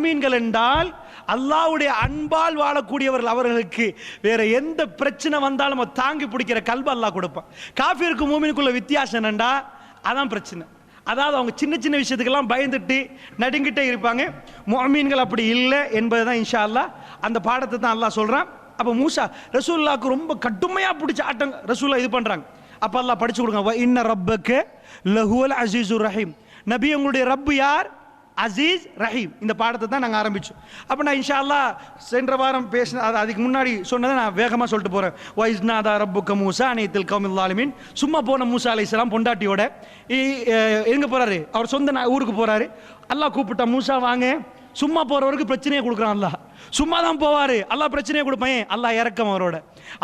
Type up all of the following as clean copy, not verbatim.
மீன்கள் என்றால் அல்லாஹ்வுடைய அன்பால் வாழக்கூடியவர்கள். அவர்களுக்கு வேற எந்த பிரச்சனை வந்தாலும் தாங்கி பிடிக்கிற கல்பு அல்லாஹ் கொடுப்பான். காஃபிருக்கு மூமினுக்குள்ள வித்தியாசம் என்னண்டா, அதான் பிரச்சனை. அதாவது அவங்க சின்ன சின்ன விஷயத்துக்கெல்லாம் பயந்துட்டு நடுங்கிட்டே இருப்பாங்க. முஃமின்கள் அப்படி இல்லை என்பதுதான் இன்ஷா அல்லாஹ் அந்த பாடத்தை தான் அல்லாஹ் சொல்றான். அப்போ மூசா ரசூலுல்லாஹ்க்கு ரொம்ப கடுமையா பிடிச்ச ஆட்டம் ரசூலுல்லாஹ் இது பண்றாங்க. அப்ப அல்லாஹ் படிச்சு கொடுங்க, வ இன்ன ரப்பக லஹுவல் அஸீஸுர் ரஹீம். நபி உங்களுடைய ரப்பு யார்? அசீஸ் ரஹீம். இந்த பாடத்தை தான் நாங்கள் ஆரம்பித்தோம். அப்போ நான் இன்ஷா அல்லாஹ் சென்ற வாரம் பேசின அதுக்கு முன்னாடி சொன்னதை நான் வேகமாக சொல்லிட்டு போகிறேன். வைஸ்நாதா ரப்புக்க மூசா அனைத்தில் கௌமில் ஆலிமீன். சும்மா போன மூசா அலைஹிஸ்ஸலாம் பொண்டாட்டியோட எங்கே போகிறாரு? அவர் சொந்த ஊருக்கு போகிறாரு. அல்லாஹ் கூப்பிட்டா, மூசா வாங்க. சும்மா போகிறவருக்கு பிரச்சனையை கொடுக்குறான் அல்லாஹ். சும்மா தான் போவார், அல்லாஹ் பிரச்சனையை கொடுப்பேன். அல்லாஹ் இறக்கம் அவரோட.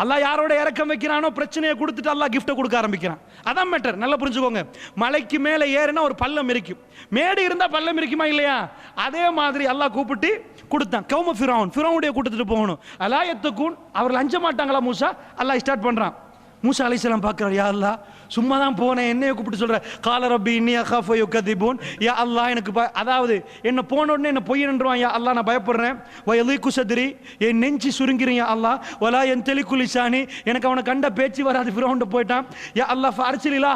அல்லாஹ் யாரோட இறக்கம் வைக்கிறானோ பிரச்சனையை கொடுத்துட்டு அல்லாஹ் கிஃப்ட்டை கொடுக்க ஆரம்பிக்கிறான். அதான் மேட்டர். நல்லா புரிஞ்சுக்கோங்க. மலைக்கு மேலே ஏறுனா ஒரு பள்ளம் இருக்கும், மேடு இருந்தால் பள்ளம் இருக்குமா இல்லையா? அதே மாதிரி அல்லாஹ் கூப்பிட்டு கொடுத்தான். கௌம ஃபிரௌனுடைய கூட்டத்துட்டு போகணும். அலாயத்துக்கும் அவர்கள் அஞ்ச மாட்டாங்களா மூசா? அல்லாஹ் ஸ்டார்ட் பண்ணுறான். மூசா அலைஹிஸ்ஸலாம் பார்க்குறாரு, யா அல்லாஹ் சும்மா தான் போனேன், என்னைய கூப்பிட்டு சொல்கிற. கால ரப்பி இன்னி அகாஃபு யுகதிபூன். யா அல்லாஹ் எனக்கு அதாவது என்ன போன உடனே என்ன பொய்யன்றுவான். யா அல்லாஹ் நான் பயப்படுறேன். வயலிக்கு சதுரி, என் நெஞ்சு சுருங்கிறேன். யா அல்லாஹ் வலா என் தெளிக்குலிசானி, எனக்கு அவனை கண்ட பேச்சு வராது. ஃபிரௌன்ட்ட போயிட்டான். யா அல்லாஹ் ஃபார்சிலிலா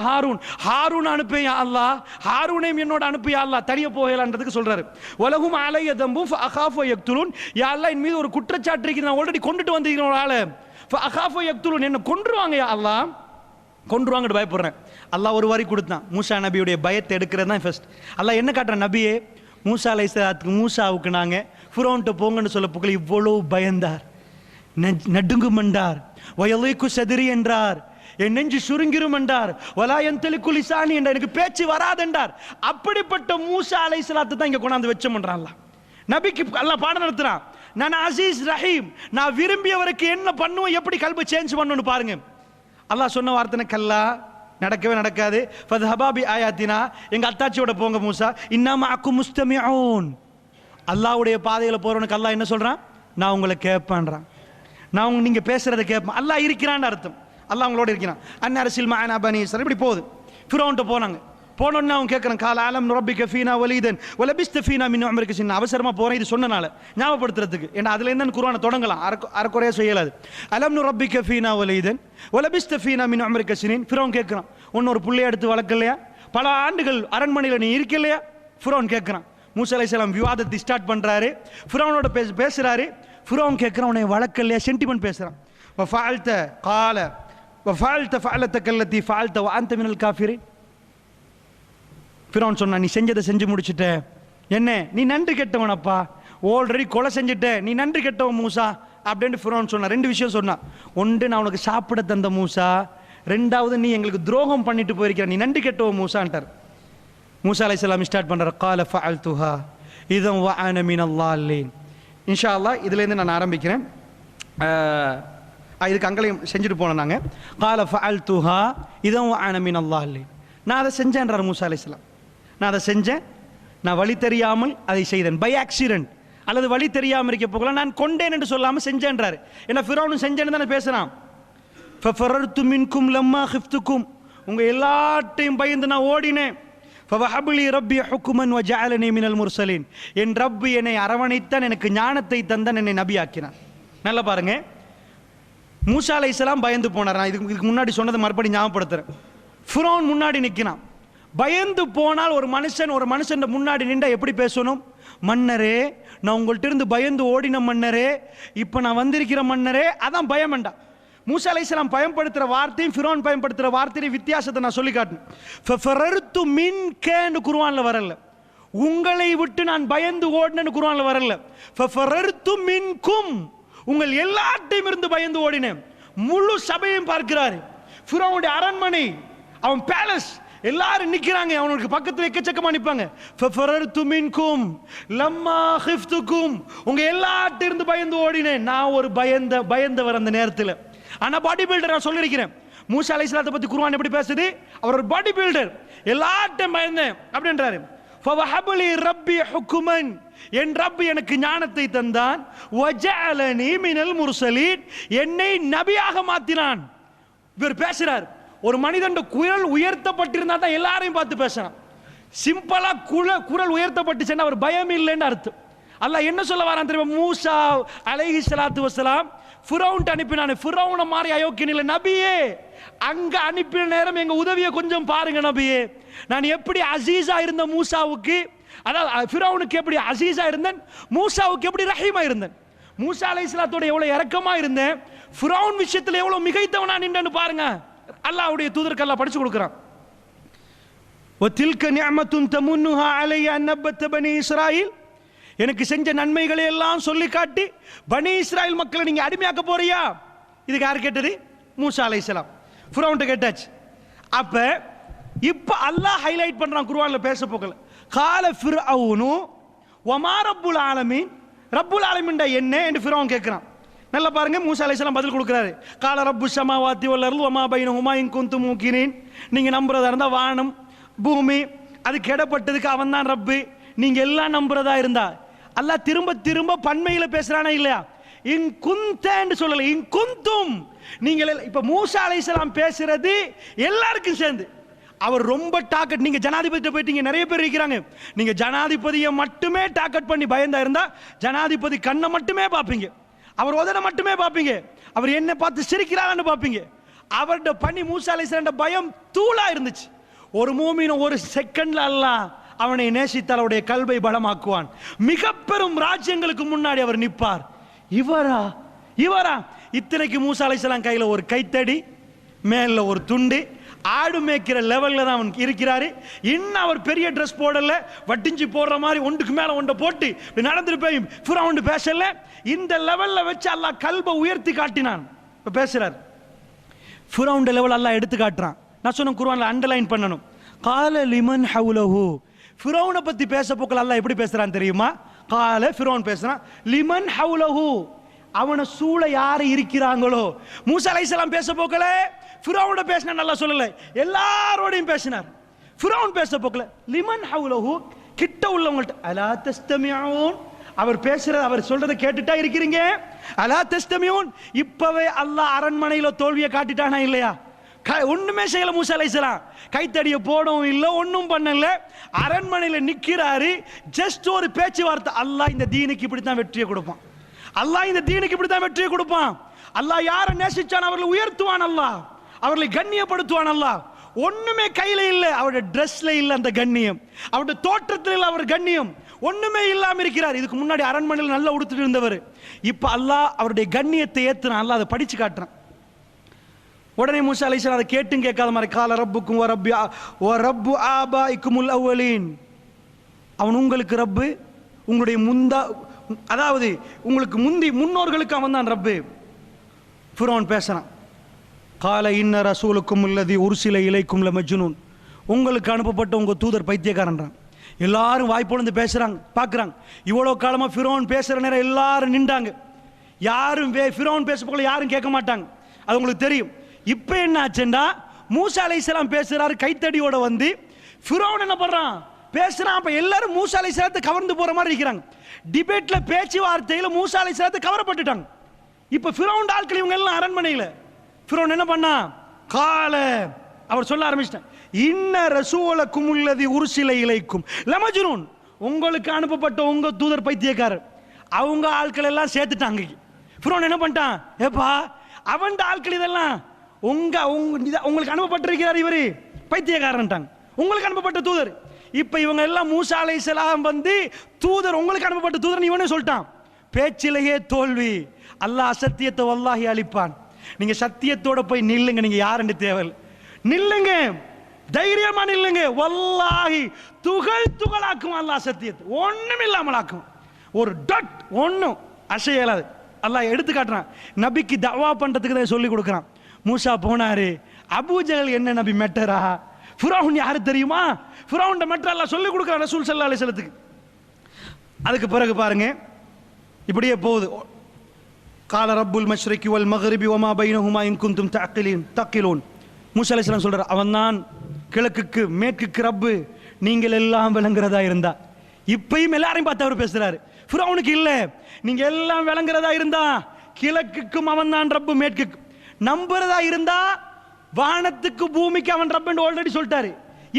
ஹாரூன் அனுப்பேன். யா அல்லாஹ் ஹாரூனையும் என்னோட அனுப்பி. யா அல்லாஹ் தனியாக போகலான்றதுக்கு சொல்கிறாரு. உலகும் அலைய தம்பும் அகாஃபு யக்துலூன். யா அல்லாஹ் என் மீது ஒரு குற்றச்சாட்டு இருக்குது, நான் ஆல்ரெடி கொண்டுட்டு வந்திருக்கிறேன் ஒரு ஆளை. அகாஃபு யக்துலூன், என்ன கொன்றுவாங்க. யா அல்லாஹ் கொன்றுவாங்கன்னு பயப்படுறேன். அல்லாஹ் ஒரு வரி கொடுத்தான். மூசா நபியுடைய பயத்தை எடுக்கிறது தான் ஃபர்ஸ்ட். அல்லாஹ் என்ன காட்டுற, நபியே மூசா அலைஹிஸ்ஸலாத்துக்கு மூசாவுக்கு நாங்கள் ஃபிரௌன்ட்ட போங்கன்னு சொல்ல புகழ் இவ்வளோ பயந்தார், நடுங்குமென்றார். வயலிக்கு சதுரி என்றார், என் நெஞ்சு சுருங்கிரும் என்றார். வலா என் தெளிக்குலிசானி என்றார், எனக்கு பேச்சு வராதென்றார். அப்படிப்பட்ட மூசா அலைஹிஸ்ஸலாத்தை தான் இங்கே கொண்டாந்து வச்சோம்ன்றான். நபிக்கு அல்லாஹ் பாடம் நடத்துறான். நான் அசீஸ் ரஹீம், நான் விரும்பியவருக்கு என்ன பண்ணுவேன், எப்படி கல்பை சேஞ்ச் பண்ணணும்னு பாருங்க. அல்லாஹ் சொன்ன வார்த்தை கல்லா, நடக்கவே நடக்காது. ஃபத்ஹபா பி ஆயாத்தினா, எங்க அத்தாச்சியோட போங்க மூசா. இன்னாமா அக்கும் முஸ்தமிஊன். அல்லாஹ்வுடைய பாதையில் போறவனுக்கு அல்லாஹ் என்ன சொல்றான்? நான் உங்களை கேட்பேன்றான். நான் நீங்க பேசுறதை கேட்பேன். அல்லாஹ் இருக்கிறான்னு அர்த்தம். அல்லாஹ் உங்களோட இருக்கிறான். அன்னரசில் மஅனா பனி இஸ்ராயில். இப்படி போகுது. ஃபிரௌன்ட்ட போனாங்க. போனோன்னு அவன் கேட்குறான், கால ஆலம் ரப்பிக ஃபீனா வலீதன் வலபிஸ்த ஃபீனா மின் உம்ரிக சின்ன. அவசரமாக போகிறேன் இது சொன்னனால ஞாபகப்படுத்துறதுக்கு. ஏன்னா அதுலேருந்து குர்ஆனை தொடங்கலாம், அறக்குறையாக செய்யலாது. அலம் ரப்பிக ஃபீனா வலீதன் வலபிஸ்த ஃபீனா மின் உம்ரிக சின்ன. ஃபிரௌன் கேட்குறான், ஒன்னொரு புள்ளைய எடுத்து வளர்க்கலையா? பல ஆண்டுகள் அரண்மனையில் நீ இருக்கலையா? ஃபிரௌன் கேட்குறான். மூசா அலைஹிஸ்ஸலாம் விவாதத்தை ஸ்டார்ட் பண்ணுறாரு. ஃபிரௌனோட பேசுகிறாரு. ஃபிரௌன் கேட்குறான், உன்னை வளர்க்கலையா? சென்டிமெண்ட் பேசுகிறான். வஃபால்த கால வஃபால்த ஃபஅலத்தக அல்லதி ஃபஅல்த வஅன்த மினல் காஃபிரின். ஃபிரௌன் சொன்னா, நீ செஞ்சதை செஞ்சு முடிச்சுட்ட, என்ன நீ நன்றி கெட்டவனப்பா, ஆல்ரெடி கொலை செஞ்சுட்ட, நீ நன்றி கெட்டவன் மூசா அப்படின்னு ஃபிரௌன் சொன்னா. ரெண்டு விஷயம் சொன்னான். ஒன்று, நான் உனக்கு சாப்பிட தந்த மூசா. ரெண்டாவது, நீ எங்களுக்கு துரோகம் பண்ணிட்டு போயிருக்கிற, நீ நன்றி கெட்டவன் மூசான்ட்டார். மூசா அலைஹிஸ்ஸலாம் ஸ்டார்ட் பண்றார். கால ஃபஅல்துஹா இதன் வஅன மினல்லாஹின். இன்ஷா அல்லாஹ் இதுலேருந்து நான் ஆரம்பிக்கிறேன். இதுக்கு அங்களையும் செஞ்சுட்டு போனோம் நாங்கள். கால ஃபஅல்துஹா இதன் வஅன மினல்லாஹின். நான் அதை செஞ்சேன்றார் மூசா அலைஹிஸ்ஸலாம். நான் அதை செஞ்சேன், நான் வழி தெரியாமல் அதை செய்தேன். பை ஆக்சிடென்ட், அல்லது வழி தெரியாமல் இருக்க போகலாம், நான் கொண்டேன் என்று சொல்லாமல் செஞ்சேன்றாரு. ஏன்னா ஃபிரௌனும் செஞ்சேன்னு தானே பேசுகிறான். ஃபஃபரர்து மின்கும் லம்மா ஹிஃப்துக்கும், உங்கள் எல்லாட்டையும் பயந்து நான் ஓடினேன். ஃபவஹபலி ரப்பி ஹுக்குமன் வஜஅலனி மினல் முர்சலீன். என் ரப்பு என்னை அரவணைத்தான், எனக்கு ஞானத்தை தந்தான், என்னை நபி ஆக்கினான். நல்லா பாருங்க, மூசா அலைஹிஸ்ஸலாம் பயந்து போனார். நான் இதுக்கு முன்னாடி சொன்னதை மறுபடியும் ஞாபகப்படுத்துறேன். ஃபிரௌன் முன்னாடி நிற்கிறான். பயந்து போனால் ஒரு மனுஷன் முன்னாடி நின்றா எப்படி பேசணும்? மன்னரே, நான் உங்கள்கிட்ட இருந்து பயந்து ஓடின மன்னரே, இப்போ நான் வந்திருக்கிற மன்னரே. அதான் பயம் வேண்டாம். மூசா அலைஹிஸ்ஸலாம் பயன்படுத்துகிற வார்த்தையும் ஃபிரௌன் பயன்படுத்துகிற வார்த்தையும் வித்தியாசத்தை நான் சொல்லி காட்டணும். ஃபஃபரர்து மின்கன்னு குர்ஆனில் வரல. உங்களை விட்டு நான் பயந்து ஓடினேன்னு குர்ஆனில் வரல. ஃபஃபரர்து மின்கும், உங்கள் எல்லாட்டையும் இருந்து பயந்து ஓடினேன். முழு சபையும் பார்க்கிறாரு. ஃபிரௌனுடைய அரண்மனை, அவன் பேலஸ், எல்லாரும் நிக்கிறாங்க. அவனுக்கு பக்கத்துல எக்கச்சக்கமா நிப்பாங்க. ஃபஃபரர்து மின்கும் லம்மா ஹிஃப்துக்கும், உங்க எல்லார்ட்ட இருந்து பயந்து ஓடினேன். நான் ஒரு பயந்தவர் அந்த நேரத்தில். ஆனா பாடி பில்டர் நான் சொல்லியிருக்கிறேன். மூசா அலைஹிஸ்ஸலாத்தை பத்தி குர்ஆன் எப்படி பேசுது? அவர் ஒரு பாடி பில்டர். எல்லார்ட்டையும் பயந்தேன் அப்படின்றாரு. ஃபவஹபலி ரப்பி ஹுக்குமன், என் ரப்பு எனக்கு ஞானத்தை தந்தான். வஜஅலனி மினல் முர்சலீன், என்னை நபியாக மாத்தினான். இவர் பேசுறார். ஒரு மனிதன் குரல் உயர்த்தப்பட்டிருந்தா தான் எல்லாரையும் பார்த்து பேசலாம். சிம்பிளா குரல் உயர்த்தப்பட்டுச்சுன்னா அவர் பயம் இல்லைன்னு அர்த்தம். அல்லாஹ் என்ன சொல்ல வரான் தெரியுமா? மூசா அலைஹிஸ்ஸலாத்து வஸ்ஸலாம் ஃபிரௌன் அனுப்பினானே, ஃபிரௌன மாதிரி அயோக்கியன் இல்ல நபியே, அங்க அனுப்பின நேரம் எங்க உதவியை கொஞ்சம் பாருங்க நபியே. நான் எப்படி அசீஸா இருந்த மூசாவுக்கு, அதாவது ஃபிரௌனுக்கு எப்படி அசீஸா இருந்தேன், மூசாவுக்கு எப்படி ரஹீமா இருந்தேன். மூசா அலைஹிஸ்ஸலாத்தோட எவ்வளவு இரக்கமா இருந்தேன், ஃபிரௌன் விஷயத்துல எவ்வளவு மிகைத்தவனா நின்றேன்னு பாருங்க. அல்லாஹ்வுடைய தூதருக்கு அல்லாஹ் படிச்சு கொடுக்குறான். وَتِلْكَ نِعْمَةٌ تَمُنُّهَا عَلَيَّ أَنْ نَبَّتَ بَنِي إِسْرَائِيلَ. எனக்கு செஞ்ச நன்மைகளை எல்லாம் சொல்லி காட்டி பனி இஸ்ராயல் மக்களை நீங்க அடிமையாக்க போறியா? இதுக்கு யார் கேட்டது? மூசா அலைஹிஸ்ஸலாம் ஃபிரௌன்ட்ட கேட்டாச்சு. அப்ப இப்ப அல்லாஹ் ஹைலைட் பண்றான் குர்ஆன்ல பேச போகல. கால ஃபிர்அவுனு வமா ரப்புல் ஆலமீன், ரப்புல் ஆலமீன் என்ன என்று ஃபிரௌன் கேட்கிறான். நல்லா பாருங்க, மூசா அலைஹிஸ்ஸலாம் பதில் கொடுக்கிறாரு. கால ரப்பு ஸமாவாத்தி வல் அர்து வமா பைனஹுமா இன் குன்தும் மூகினீன். நீங்க நம்புறதா இருந்தா வானம் பூமி அதுக்கு இடப்பட்டதுக்கு அவன் தான் ரப்பு, நீங்க எல்லாம் நம்புறதா இருந்தா. அல்லாஹ் திரும்ப திரும்ப பன்மையில பேசுறானா இல்லையா? இன் குந்தேன்னு சொல்லல, இன் குந்தும். நீங்கள் இப்ப மூசா அலைஹிஸ்ஸலாம் பேசுறது எல்லாருக்கும் சேர்ந்து. அவர் ரொம்ப டார்கெட், நீங்க ஜனாதிபதி போயிட்டீங்க, நிறைய பேர் இருக்கிறாங்க, நீங்க ஜனாதிபதியை மட்டுமே டார்கெட் பண்ணி பயந்தா இருந்தா ஜனாதிபதி கண்ணை மட்டுமே பார்ப்பீங்க, அவர் உதட மட்டுமே பார்ப்பீங்க, அவர் என்ன பார்த்து சிரிக்கிறாங்கன்னு பார்ப்பீங்க. அவருடைய பணி மூசா அலைஹிஸ்ஸலாம் பயம் தூளா இருந்துச்சு. ஒரு மூமின் ஒரு செகண்ட்ல அல்லாஹ் அவனை நேசித்தால் அவருடைய கல்வை பலமாக்குவான். மிக பெரும் ராஜ்யங்களுக்கு முன்னாடி அவர் நிற்பார். இவரா இவரா இத்தனைக்கு மூசா அலைஹிஸ்ஸலாம் கையில ஒரு கைத்தடி, மேல ஒரு துண்டு, ஆடு மேய்க்கிற லெவல்ல தான் அவன் இருக்கிறாரு. இன்னும் அவர் பெரிய ட்ரெஸ் போடல, வட்டிஞ்சு போடுற மாதிரி ஒன்றுக்கு மேல ஒன்றை போட்டு நடந்துட்டு போய் ஃபிரௌன் பேசல. இந்த லெவல்ல வச்சு அல்லாஹ் கல்வை உயர்த்தி காட்டினான். இப்ப பேசுறார் ஃபிரௌன் லெவல் அல்லாஹ் எடுத்து காட்டுறான். நான் சொன்ன குர்ஆன்ல அண்டர்லைன் பண்ணணும். கால லிமன் ஹவுலஹு, ஃபிரௌனை பத்தி பேச போக்கல அல்லாஹ் எப்படி பேசுறான் தெரியுமா? கால ஃபிரௌன் பேசுறான் லிமன் ஹவுலஹு, அவனை சூழ யார் இருக்கிறாங்களோ. மூசா அலைஹிஸ்ஸலாம் பேச போக்கல ஃபிரௌனோட பேசினா நல்லா சொல்லல, எல்லாரோடையும் பேசினார். ஃபிரௌன் பேச போக்கல லிமன் ஹவுலஹு, கிட்ட உள்ளவங்கள்ட்ட அலா தஸ்தமிஊன், அவர் பேசுறது அவர் சொல்றதை கேட்டுட்டா இருக்கிறீங்க. அலா தஸ்தமிஊன், இப்பவே அல்லாஹ் அரண்மனையில தோல்வியை காட்டிட்டானா இல்லையா? ஒண்ணுமே செய்யல மூசா அலைஹிஸ்ஸலாம், கைத்தடிய போடவும் இல்லை, ஒன்றும் பண்ணல, அரண்மனையில் நிற்கிறாரு. ஜஸ்ட் ஒரு பேச்சுவார்த்தை, அல்லாஹ் இந்த தீனுக்கு இப்படித்தான் வெற்றியை கொடுப்பான், அல்லாஹ் இந்த தீனுக்கு இப்படித்தான் வெற்றியை கொடுப்பான். அல்லாஹ் யாரை நேசிச்சான் அவர்களை உயர்த்துவான், அல்லாஹ் அவர்களை கண்ணியப்படுத்துவான். அல்லாஹ் ஒண்ணுமே கையில இல்லை, அவருடைய ட்ரெஸ்ல இல்லை அந்த கண்ணியம், அவருடைய தோற்றத்தில் இல்லை அவர் கண்ணியம், ஒண்ணுமே இல்லாம இருக்கிறார். இதுக்கு முன்னாடி அரண்மனையில் நல்லா உடுத்துட்டு இருந்தவர், இப்ப அல்லாஹ் அவருடைய கண்ணியத்தை ஏத்துறான். அல்லாஹ் அதை படிச்சு காட்டுறான். உடனே மூசா அலைஹிஸ்ஸலாம் அதை கேட்டும் கேட்காத மாதிரி கால ரப்புக்கும் வ ரப்பு ஆபாஇக்குமுல் அவ்வலீன், அவன் உங்களுக்கு ரப்பு, உங்களுடைய அதாவது உங்களுக்கு முன்னோர்களுக்கு அவன் தான் ரப்பு. ஃபிரௌன் பேசுறான். கால இன்ன ரசூலுக்கும் உள்ளதி உர்சில இலைக்கும் லமஜ்னூன், உங்களுக்கு அனுப்பப்பட்ட உங்க தூதர் பைத்தியக்காரன்றான். எல்லாரும் வாய்ப்புலந்து பேசுறாங்க, பார்க்குறாங்க. இவ்வளோ காலமாக ஃபிரௌன் பேசுகிற நேரம் எல்லாரும் நின்றாங்க. யாரும் ஃபிரௌன் பேச போல யாரும் கேட்க மாட்டாங்க, அது உங்களுக்கு தெரியும். இப்போ என்ன ஆச்சுண்டா, மூசா அலைஹிஸ்ஸலாம் பேசுறாரு கைத்தடியோட வந்து, ஃபிரௌன் என்ன பண்றான் பேசுறான். அப்ப எல்லாரும் மூசா அலைஹிஸ்ஸலாத்தை கவர்ந்து போற மாதிரி இருக்கிறாங்க. டிபேட்ல பேச்சுவார்த்தையில மூசா அலைஹிஸ்ஸலாத்தை கவரப்பட்டுட்டாங்க. இப்ப ஃபிரௌன் ஆட்கள் இவங்க எல்லாம் அரண்மனையில். ஃபிரௌன் என்ன பண்ணா, கால அவர் சொல்ல ஆரம்பிச்சிட்டான், இன்ன ரசூலக்கும் உள்ளதி உர்சில இலைக்கும் லமஜ்னூன், உங்களுக்கு அனுப்பப்பட்ட உங்க தூதர் பைத்தியக்காரர். அவங்க ஆட்கள் எல்லாம் சேர்த்துட்டாங்க. ஃபிரௌன் என்ன பண்ணிட்டான், ஏப்பா அவன் ஆட்கள் இதெல்லாம் உங்களுக்கு அனுப்பப்பட்டிருக்கிறார், இவரு பைத்தியக்காரன்ட்டாங்க, உங்களுக்கு அனுப்பப்பட்ட தூதர். இப்ப இவங்க எல்லாம் மூசா அலைஹிஸ்ஸலாம் வந்து தூதர், உங்களுக்கு அனுப்பப்பட்ட தூதர் இவனே சொல்லிட்டான். பேச்சிலேயே தோல்வி, அல்லாஹ் அசத்தியத்தை வல்லாஹி அளிப்பான். நீங்க சத்தியத்தோட போய் நில்லுங்க, நீங்க யாருன்னு தேவை நில்லுங்க, தைரியமா நில்லுங்க. வல்லாஹி துகள் துகளாக்கும் அல்லாஹ் சத்தியத்தை, ஒண்ணும் இல்லாமல் ஆக்கும். ஒரு டட் ஒன்னும் அசையலாது. அல்லாஹ் எடுத்து காட்டுறான். நபிக்கு தவா பண்றதுக்கு தான் சொல்லி கொடுக்குறான். மூசா போனாரு, அபூஜஹல் என்ன நபி மெட்டரா, ஃபிரௌன் யாரு தெரியுமா, ஃபிரௌன் மெட்டர் அல்லாஹ் சொல்லி கொடுக்குறான் ரசூல் ஸல்லல்லாஹு அலைஹி வஸல்லத்துக்கு. அதுக்கு பிறகு பாருங்க இப்படியே போகுது. கால ரப்புல் மஷ்ரிகி வல் மக்ரிபி வமா பைனஹுமா இன் குன்தும் தஅகிலூன். மூசா அலைஹிஸ்ஸலாம் சொல்றார், அவன்தான் கிழக்குக்கு மேற்குக்கு ரப்பு, நீங்கள் எல்லாம் விளங்குறதா இருந்தா. இப்பயும் எல்லாரையும் பார்த்து அவர் பேசுறாரு. ஃபிரௌனுக்கு இல்ல, நீங்க எல்லாம் விளங்குறதா இருந்தா கிழக்குக்கும் அவன் தான் ரப்பு, மேற்குக்கு நம்புறதா இருந்தா வானத்துக்கு பூமிக்கு அவன் ரப்புன்னு ஆல்ரெடி சொல்லிட்டாரு.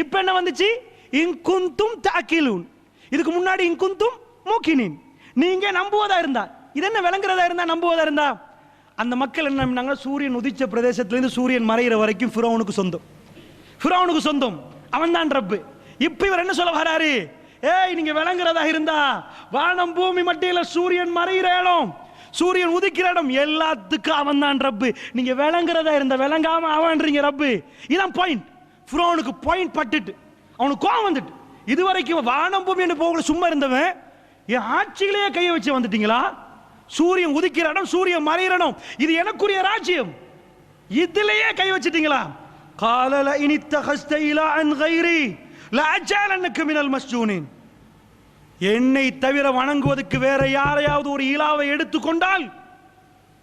இப்ப என்ன வந்துச்சு, இன் குன்தும் தஅகிலூன். இதுக்கு முன்னாடி இன் குன்தும் மூகினீன், நீங்க நம்புவதா இருந்தா, இது என்ன விளங்குறதா இருந்தா நம்புவதா இருந்தா, அந்த மக்கள் என்ன பண்ணாங்க, சூரியன் உதிச்ச பிரதேசத்திலிருந்து சூரியன் மறைகிற வரைக்கும் ஃபிரௌனுக்கு சொந்தம், ஃபிரௌனுக்கு சொந்தம், அவன் தான் ரப்பு. இப்ப இவர் என்ன சொல்ல வராரு, ஏய் நீங்க விளங்குறதா இருந்தா வானம் பூமி மட்டியில சூரியன் மறைகிற இடம், சூரியன் உதிக்கிற இடம் எல்லாத்துக்கும் அவன் தான் ரப்பு. நீங்க விளங்குறதா இருந்த விளங்காம அவன்றீங்க ரப்பு. இதான் பாயிண்ட். ஃபிரௌனுக்கு பாயிண்ட் பட்டுட்டு அவனுக்கு கோவம் வந்துட்டு, இதுவரைக்கும் வானம் பூமி என்று போகல சும்மா இருந்தவன் என் ஆட்சியிலேயே கையை வச்சு வந்துட்டீங்களா, சூரியன் உதிக்கிற இடம் சூரியன் மறைகிற இடம் இது எனக்குரிய ராஜ்யம், இதுலயே கை வச்சிட்டீங்களா. காலல இனித்தகஸ்த இலாஅன் கைரி லஅஜலன்னக மினல் மஸ்ஜூனின். என்னை தவிர வணங்குவதற்கு வேற யாரையாவது ஒரு இலாவை எடுத்துக்கொண்டால்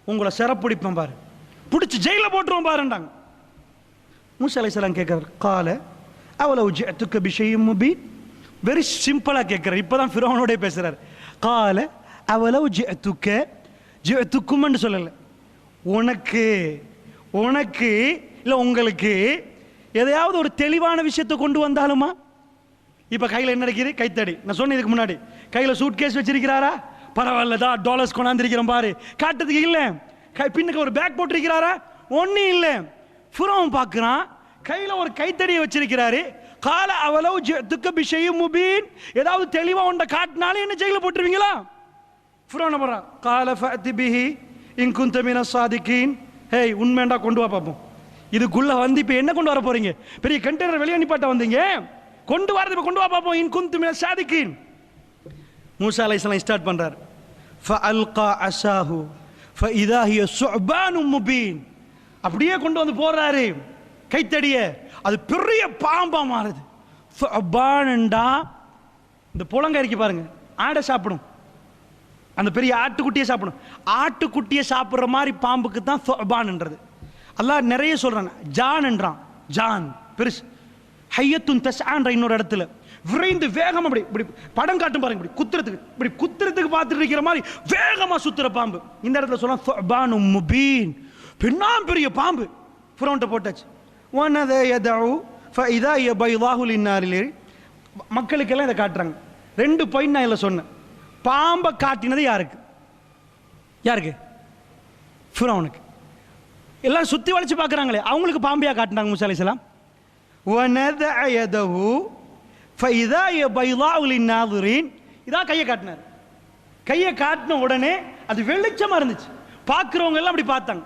உங்களை சிறப்பிடிப்பேன் பாரு, பிடிச்சி ஜெயில போட்டுருவோம் பாருண்டாங்க. மூசா அலைஹிஸ்ஸலாம் கேட்கிறார், கால அவலவ் ஜிஅதுக பிஷைஇம் முபீன். வெரி சிம்பிளா கேட்கிறார். இப்பதான் ஃபிரௌனோட பேசுறார். கால அவலவ் ஜிஅதுக, ஜிஅதுக்கும் சொல்லல, உனக்கு உனக்கு இல்லை உங்களுக்கு எதையாவது ஒரு தெளிவான விஷயத்தை கொண்டு வந்தாலுமா. இப்போ கையில் என்ன இருக்குது, கைத்தடி. நான் சொன்னேன் இதுக்கு முன்னாடி, கையில் சூட் கேஸ் வச்சிருக்கிறாரா, பரவாயில்ல தான் டாலர்ஸ் கொண்டாந்துருக்கிறோம் பாரு, காட்டுறதுக்கு இல்லை. பின்னுக்கு ஒரு பேக் போட்டிருக்கிறாரா, ஒன்றும் இல்லை. ஃபிரௌன் பார்க்குறான், கையில் ஒரு கைத்தடியை வச்சிருக்கிறாரு. கால அவலவ் ஜிஅதுக பிஷைஇம் முபீன், ஏதாவது தெளிவாக உண்ட காட்டினாலும் என்ன ஜெயிலில் போட்டுருவீங்களா. ஃபிரௌன் போகிறான், கால ஃபஅதி பிஹி இன் குன்த மினஸ் சாதிகீன். ஹேய் உண்மைண்டா கொண்டு வா பார்ப்போம். இதுக்குள்ள வந்து இப்போ என்ன கொண்டு வர போறீங்க, பெரிய கண்டெய்னர் வெளியே நிப்பாட்ட வந்தீங்க, கொண்டு வரது இப்போ கொண்டு வா பார்ப்போம். இன் குன்த மினஸ் சாதிகீன். மூசா அலைஹிஸ்ஸலாம் ஸ்டார்ட் பண்றார். ஃபஅல்கா அஸாஹு ஃபஇதா ஹிய சுஅபானும் முபீன். அப்படியே கொண்டு வந்து போறாரு கைத்தடிய, அது பெரிய பாம்பா மாறுது. சுஅபான்டா இந்த புலங்க இருக்கு பாருங்க, ஆடை சாப்பிடும், அந்த பெரிய ஆட்டுக்குட்டியை சாப்பிடும். ஆட்டுக்குட்டியை சாப்பிட்ற மாதிரி பாம்புக்கு தான் சுஅபான்ன்றது. அல்லாஹ் நிறைய சொல்றான். ஜான் என்றான், ஜான் பெருசு. ஹையத்துன் தஸ்ஆன்ற இன்னொரு இடத்துல விரைந்து வேகம், அப்படி இப்படி படம் காட்டும் பாருங்க, இப்படி குத்துறதுக்கு, இப்படி குத்துறதுக்கு பார்த்துட்டு இருக்கிற மாதிரி வேகமா சுத்துற பாம்பு. இந்த இடத்துல சொல்ல சுஅபானும் முபீன், பின்னாம் பெரிய பாம்பு. ஃபிரௌன்ட்ட போட்டாச்சு. வனத யதஉ ஃபஇதா ஹிய பைதாஹு லின்னாரில். மக்களுக்கெல்லாம் இதை காட்டுறாங்க. 2 பாயிண்ட் நான் இதில் சொன்னேன். பாம்பை காட்டினது யாருக்கு, யாருக்கு, ஃபிரௌனுக்கு. எல்லாம் சுத்தி வளைச்சு பார்க்குறாங்களே, அவங்களுக்கு பாம்பியா காட்டினாங்க மூசா அலைஹிஸ்ஸலாம். வனதஅ யதஹு ஃபஇதா ஹிய பைதாஹு லின்னாரின். இதான் கையை காட்டினார். கையை காட்டின உடனே அது வெளிச்சமா இருந்துச்சு, பார்க்குறவங்க எல்லாம் அப்படி பார்த்தாங்க.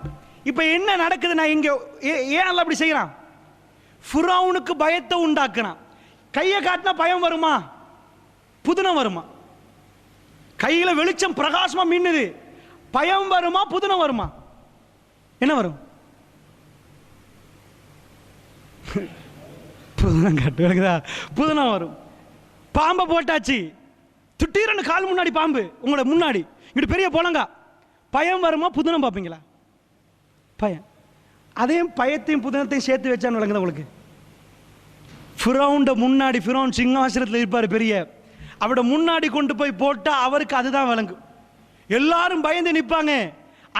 இப்போ என்ன நடக்குது, நான் இங்கே ஏன் எல்லாம் அப்படி செய்யறான், ஃபிரௌனுக்கு பயத்தை உண்டாக்குறான். கையை காட்டினா பயம் வருமா, புதுனம் வருமா? கையில் வெளிச்சம் பிரகாசமா மின்னுது, பயம் வருமா புதுனம் வருமா? என்ன வரும்? புதுனம் காட்டு, புதுனம் வரும். பாம்பை போட்டாச்சு, திடீர்னு கால் முன்னாடி பாம்பு உங்களோட முன்னாடி, இங்கிட்டு பெரிய போலங்கா, பயம் வருமா புதுனம் பார்ப்பீங்களா? பயம். அதையும் பயத்தையும் புதுனத்தையும் சேர்த்து வச்சான்னு விளங்குதா உங்களுக்கு? ஃபிரௌன் முன்னாடி, ஃபிரௌன் சிங்காசனத்தில் இருப்பார் பெரிய, அவரோட முன்னாடி கொண்டு போய் போட்டா அவருக்கு அதுதான் விளங்கும். எல்லாரும் பயந்து நிற்பாங்க.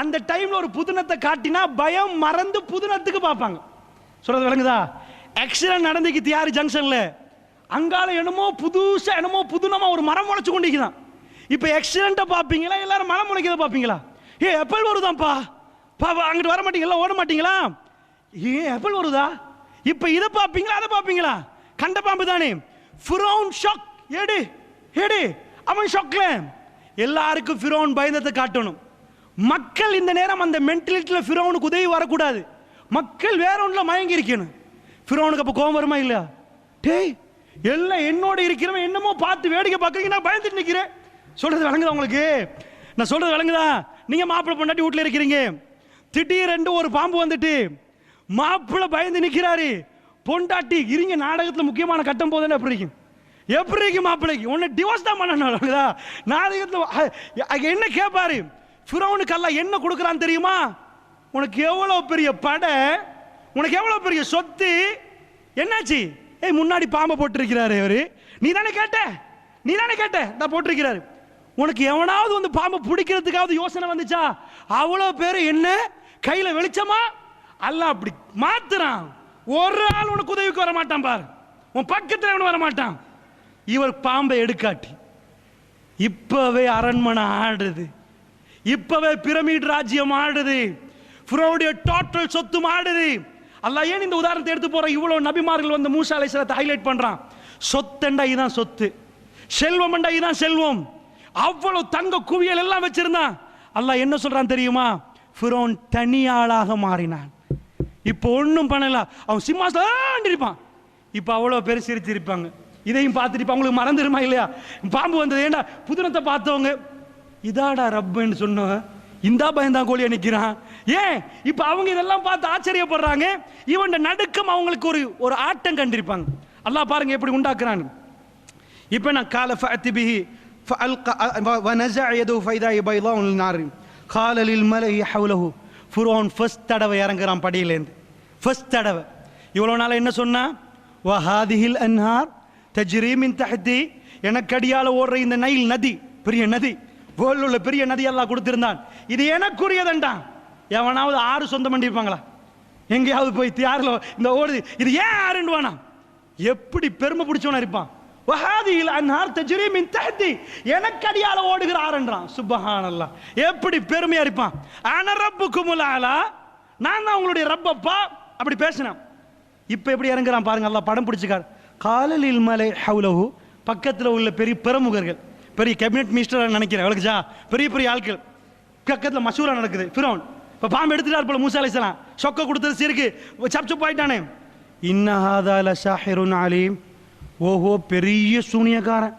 அந்த டைம்ல ஒரு புதுனத்தை காட்டினா பயம் மறந்து புதுனத்துக்கு பார்ப்பாங்க. சொல்றது விளங்குதா? ஆக்சிடென்ட் நடந்துக்கிட்டு யாரு ஜங்ஷன்ல, அங்கால என்னமோ புதுசா என்னமோ புதுனமா ஒரு மரம் முளைச்சு கொண்டிருக்குதான். இப்ப ஆக்சிடென்ட்டை பார்ப்பீங்களா, எல்லாரும் மரம் முளைக்கிறத பார்ப்பீங்களா? எப்பல் வருதான்ப்பா, அங்கிட்டு வர மாட்டீங்களா, ஓட மாட்டீங்களா? எப்பல் வருதா? இப்ப இதை பார்ப்பீங்களா அதை பார்ப்பீங்களா? கண்ட பாம்பு தானே. ஃபிரௌன் ஷாக், ஏடு ஏடு, அவன் ஷாக்ல. எல்லாருக்கும் ஃபிரௌன் பயந்தத்தை காட்டணும். மக்கள் இந்த நேரம் அந்த மென்டாலிட்டியில் ஃபிரௌனுக்கு உதவி வரக்கூடாது. மக்கள் வேற ஒன்றுல மயங்கி இருக்கணும். ஃபிரௌனுக்கு அப்போ கோபம் வருமா இல்லையா? டேய் எல்லாம் என்னோட இருக்கிறவன் என்னமோ பார்த்து வேடிக்கை பார்க்குறீங்க, நான் பயந்துட்டு நிற்கிறேன். சொல்றது விளங்குதா உங்களுக்கு? நான் சொல்றது விளங்குதா? நீங்க மாப்பிள்ளை பொண்டாட்டி வீட்டில் இருக்கிறீங்க, திடீரென்று ஒரு பாம்பு வந்துட்டு மாப்பிள்ளை பயந்து நிற்கிறாரு, பொண்டாட்டி இருங்க நாடகத்தில் முக்கியமான கட்டம் போதுன்னு எப்படி இருக்கும்? எப்படி இருக்கு மாப்பிள்ளைக்கு? உன்னை டிவோர்ஸ் தான் பண்ண நாடகத்தில் என்ன கேட்பாரு? ஃபிரௌனுக்கு அல்லாஹ் என்ன கொடுக்குறான்னு தெரியுமா? உனக்கு எவ்வளவு பெரிய படை, உனக்கு எவ்வளவு பெரிய சொத்து, என்னாச்சு? ஏய் முன்னாடி பாம்பை போட்டிருக்கிறாரு அவரு, நீ தானே கேட்ட, நீ தானே கேட்ட, நான் போட்டிருக்கிறாரு. உனக்கு எவனாவது வந்து பாம்பை பிடிக்கிறதுக்காவது யோசனை வந்துச்சா? அவ்வளவு பேரு என்ன கையில வெளிச்சமா அல்லாஹ் அப்படி மாத்துறான். ஒரு ஆள் உனக்கு உதவிக்கு வர மாட்டான் பாரு, உன் பக்கத்தில் வர மாட்டான். இவர் பாம்பை எடுக்காட்டி இப்பவே அரண்மனை ஆடுது, இப்பவே பிரமிட் ராஜ்யம் ஆடுது, ஃபிரௌனுடைய டோட்டல் சொத்து ஆடுது. அல்லாஹ் ஏன் இந்த உதாரணத்தை எடுத்து போற? இவ்வளவு நபிமார்கள் வந்து மூசா அலைஹிஸ்ஸலாத்தை ஹைலைட் பண்றான். சொத்தண்டா இதுதான் சொத்து, செல்வம்ண்டா இதுதான் செல்வம். அவ்வளவு தங்க குவியல் எல்லாம் வச்சிருந்தான். அல்லாஹ் என்ன சொல்றான் தெரியுமா? ஃபிரௌன் தனியாளாக மாறினான். இப்போ ஒன்றும் பண்ணல, அவன் சிம்மாசனம் இருப்பான். இப்போ அவ்வளோ பேர் சிரிச்சிருப்பாங்க. இதையும் பார்த்துட்டு இப்போ அவங்களுக்கு மறந்துடுமா இல்லையா? பாம்பு வந்தது ஏண்டா புதினத்தை பார்த்தவங்க இதாடா ரப்புன்னு சொன்னவங்க இந்தா பயந்தான் கோழியை நிற்கிறான். ஏன் இப்போ அவங்க இதெல்லாம் பார்த்து ஆச்சரியப்படுறாங்க. இவன் நடுக்கம் அவங்களுக்கு ஒரு ஆட்டம் கண்டிருப்பாங்க. அல்லாஹ் பாருங்க எப்படி உண்டாக்குறான். இப்போ நான் கால ஃபஅத்திபிஹி وَنَزَعَ يَدَهُ فَإِذَا هِيَ بَيْضَاءُ لِلنَّاظِرِينَ قَالَ لِلْمَلَإِ حَوْلَهُ ஃபிரௌன் ஃபர்ஸ்ட் தடவை இறங்குறான் படியிலேருந்து. ஃபர்ஸ்ட் தடவை இவ்வளோ நாள் என்ன சொன்னா? வஹாதிஹில் அன்ஹார் தஜ்ரி மின் தஹ்தி, எனக்கு அடியால ஓடுற இந்த நைல் நதி, பெரிய நதி, வேர்ல்டில் உள்ள பெரிய நதி எல்லாம் கொடுத்திருந்தான். இது எனக்குரியதண்டான். எவனாவது ஆறு சொந்தம் பண்ணியிருப்பாங்களா? எங்கேயாவது போய் தியாரில் இந்த ஓடுது, இது ஏன் ஆறுன்னு வேணாம். எப்படி பெருமை பிடிச்சவனா இருப்பான். வஹாதிஹில் அன்ஹார் தஜ்ரி மின் தஹ்தி, எனக்கு அடியால ஓடுகிற ஆறுன்றான். சுப்ஹானல்லாஹ், எப்படி பெருமையா இருப்பான். அன ரப்புக்குமுல் ஆலா, நான் தான் உங்களுடைய ரப்பப்பா, அப்படி பேசினான். இப்போ எப்படி இறங்குறான் பாருங்க. அல்லாஹ் படம் பிடிச்சிக்கார். காலலில் மலை ஹவுலஹு, பக்கத்தில் உள்ள பெரிய பிரமுகர்கள், பெரிய கேபினெட் மினிஸ்டர் நினைக்கிறேன், அவளுக்குச்சா பெரிய பெரிய ஆட்கள் பக்கத்தில் மசூரா நடக்குது. ஃபிரௌன் இப்போ பாம்பு எடுத்துட்டார் போல மூசா அலைஹிஸ்ஸலாம், சொக்க கொடுத்தது சிறுக்கு சப்சப் ஆயிட்டானே. இன்னஹாதா லசாஹிருன் அலீம், ஓஹோ பெரிய சூனியக்காரன்.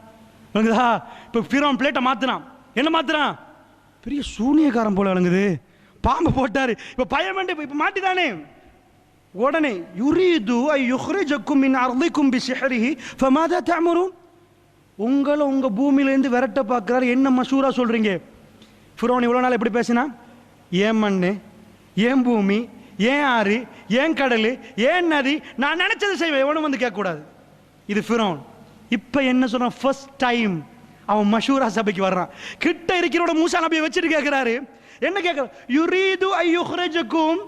விளங்குதா? இப்போ ஃபிரௌன் பிளேட்டை மாத்தினான். என்ன மாத்தினான்? பெரிய சூனியக்காரன் போல விளங்குது. பாம்பு போட்டாரு. இப்போ பயம் வேண்டு, இப்போ மாட்டிதானே. உடனே யுரீது ஐ யுஹ்ரிஜக்கும் மின் அர்திக்கும் பிசிஹ்ரிஹி ஃபமாதா தஅமுரூன், உங்களை உங்க பூமியிலேருந்து விரட்ட பார்க்குறாரு, என்ன மசூரா சொல்றீங்க? ஃபிரௌன் இவ்வளோ நாள் எப்படி பேசினா? ஏன் மண்ணு, ஏன் பூமி, ஏன் ஆறு, ஏன் கடல், ஏன் நதி, நான் நினைச்சதை செய்வேன், எவனும் வந்து கேட்கக்கூடாது. இது ஃபிரௌன். இப்போ என்ன சொல்றான்? ஃபர்ஸ்ட் டைம் அவன் மஷூரா சபைக்கு வர்றான். கிட்ட இருக்கிறோட மூசா நபியை வச்சுட்டு கேட்கிறாரு. என்ன கேட்கிறார்? யுரீது ஐ யுஹ்ரிஜக்கும்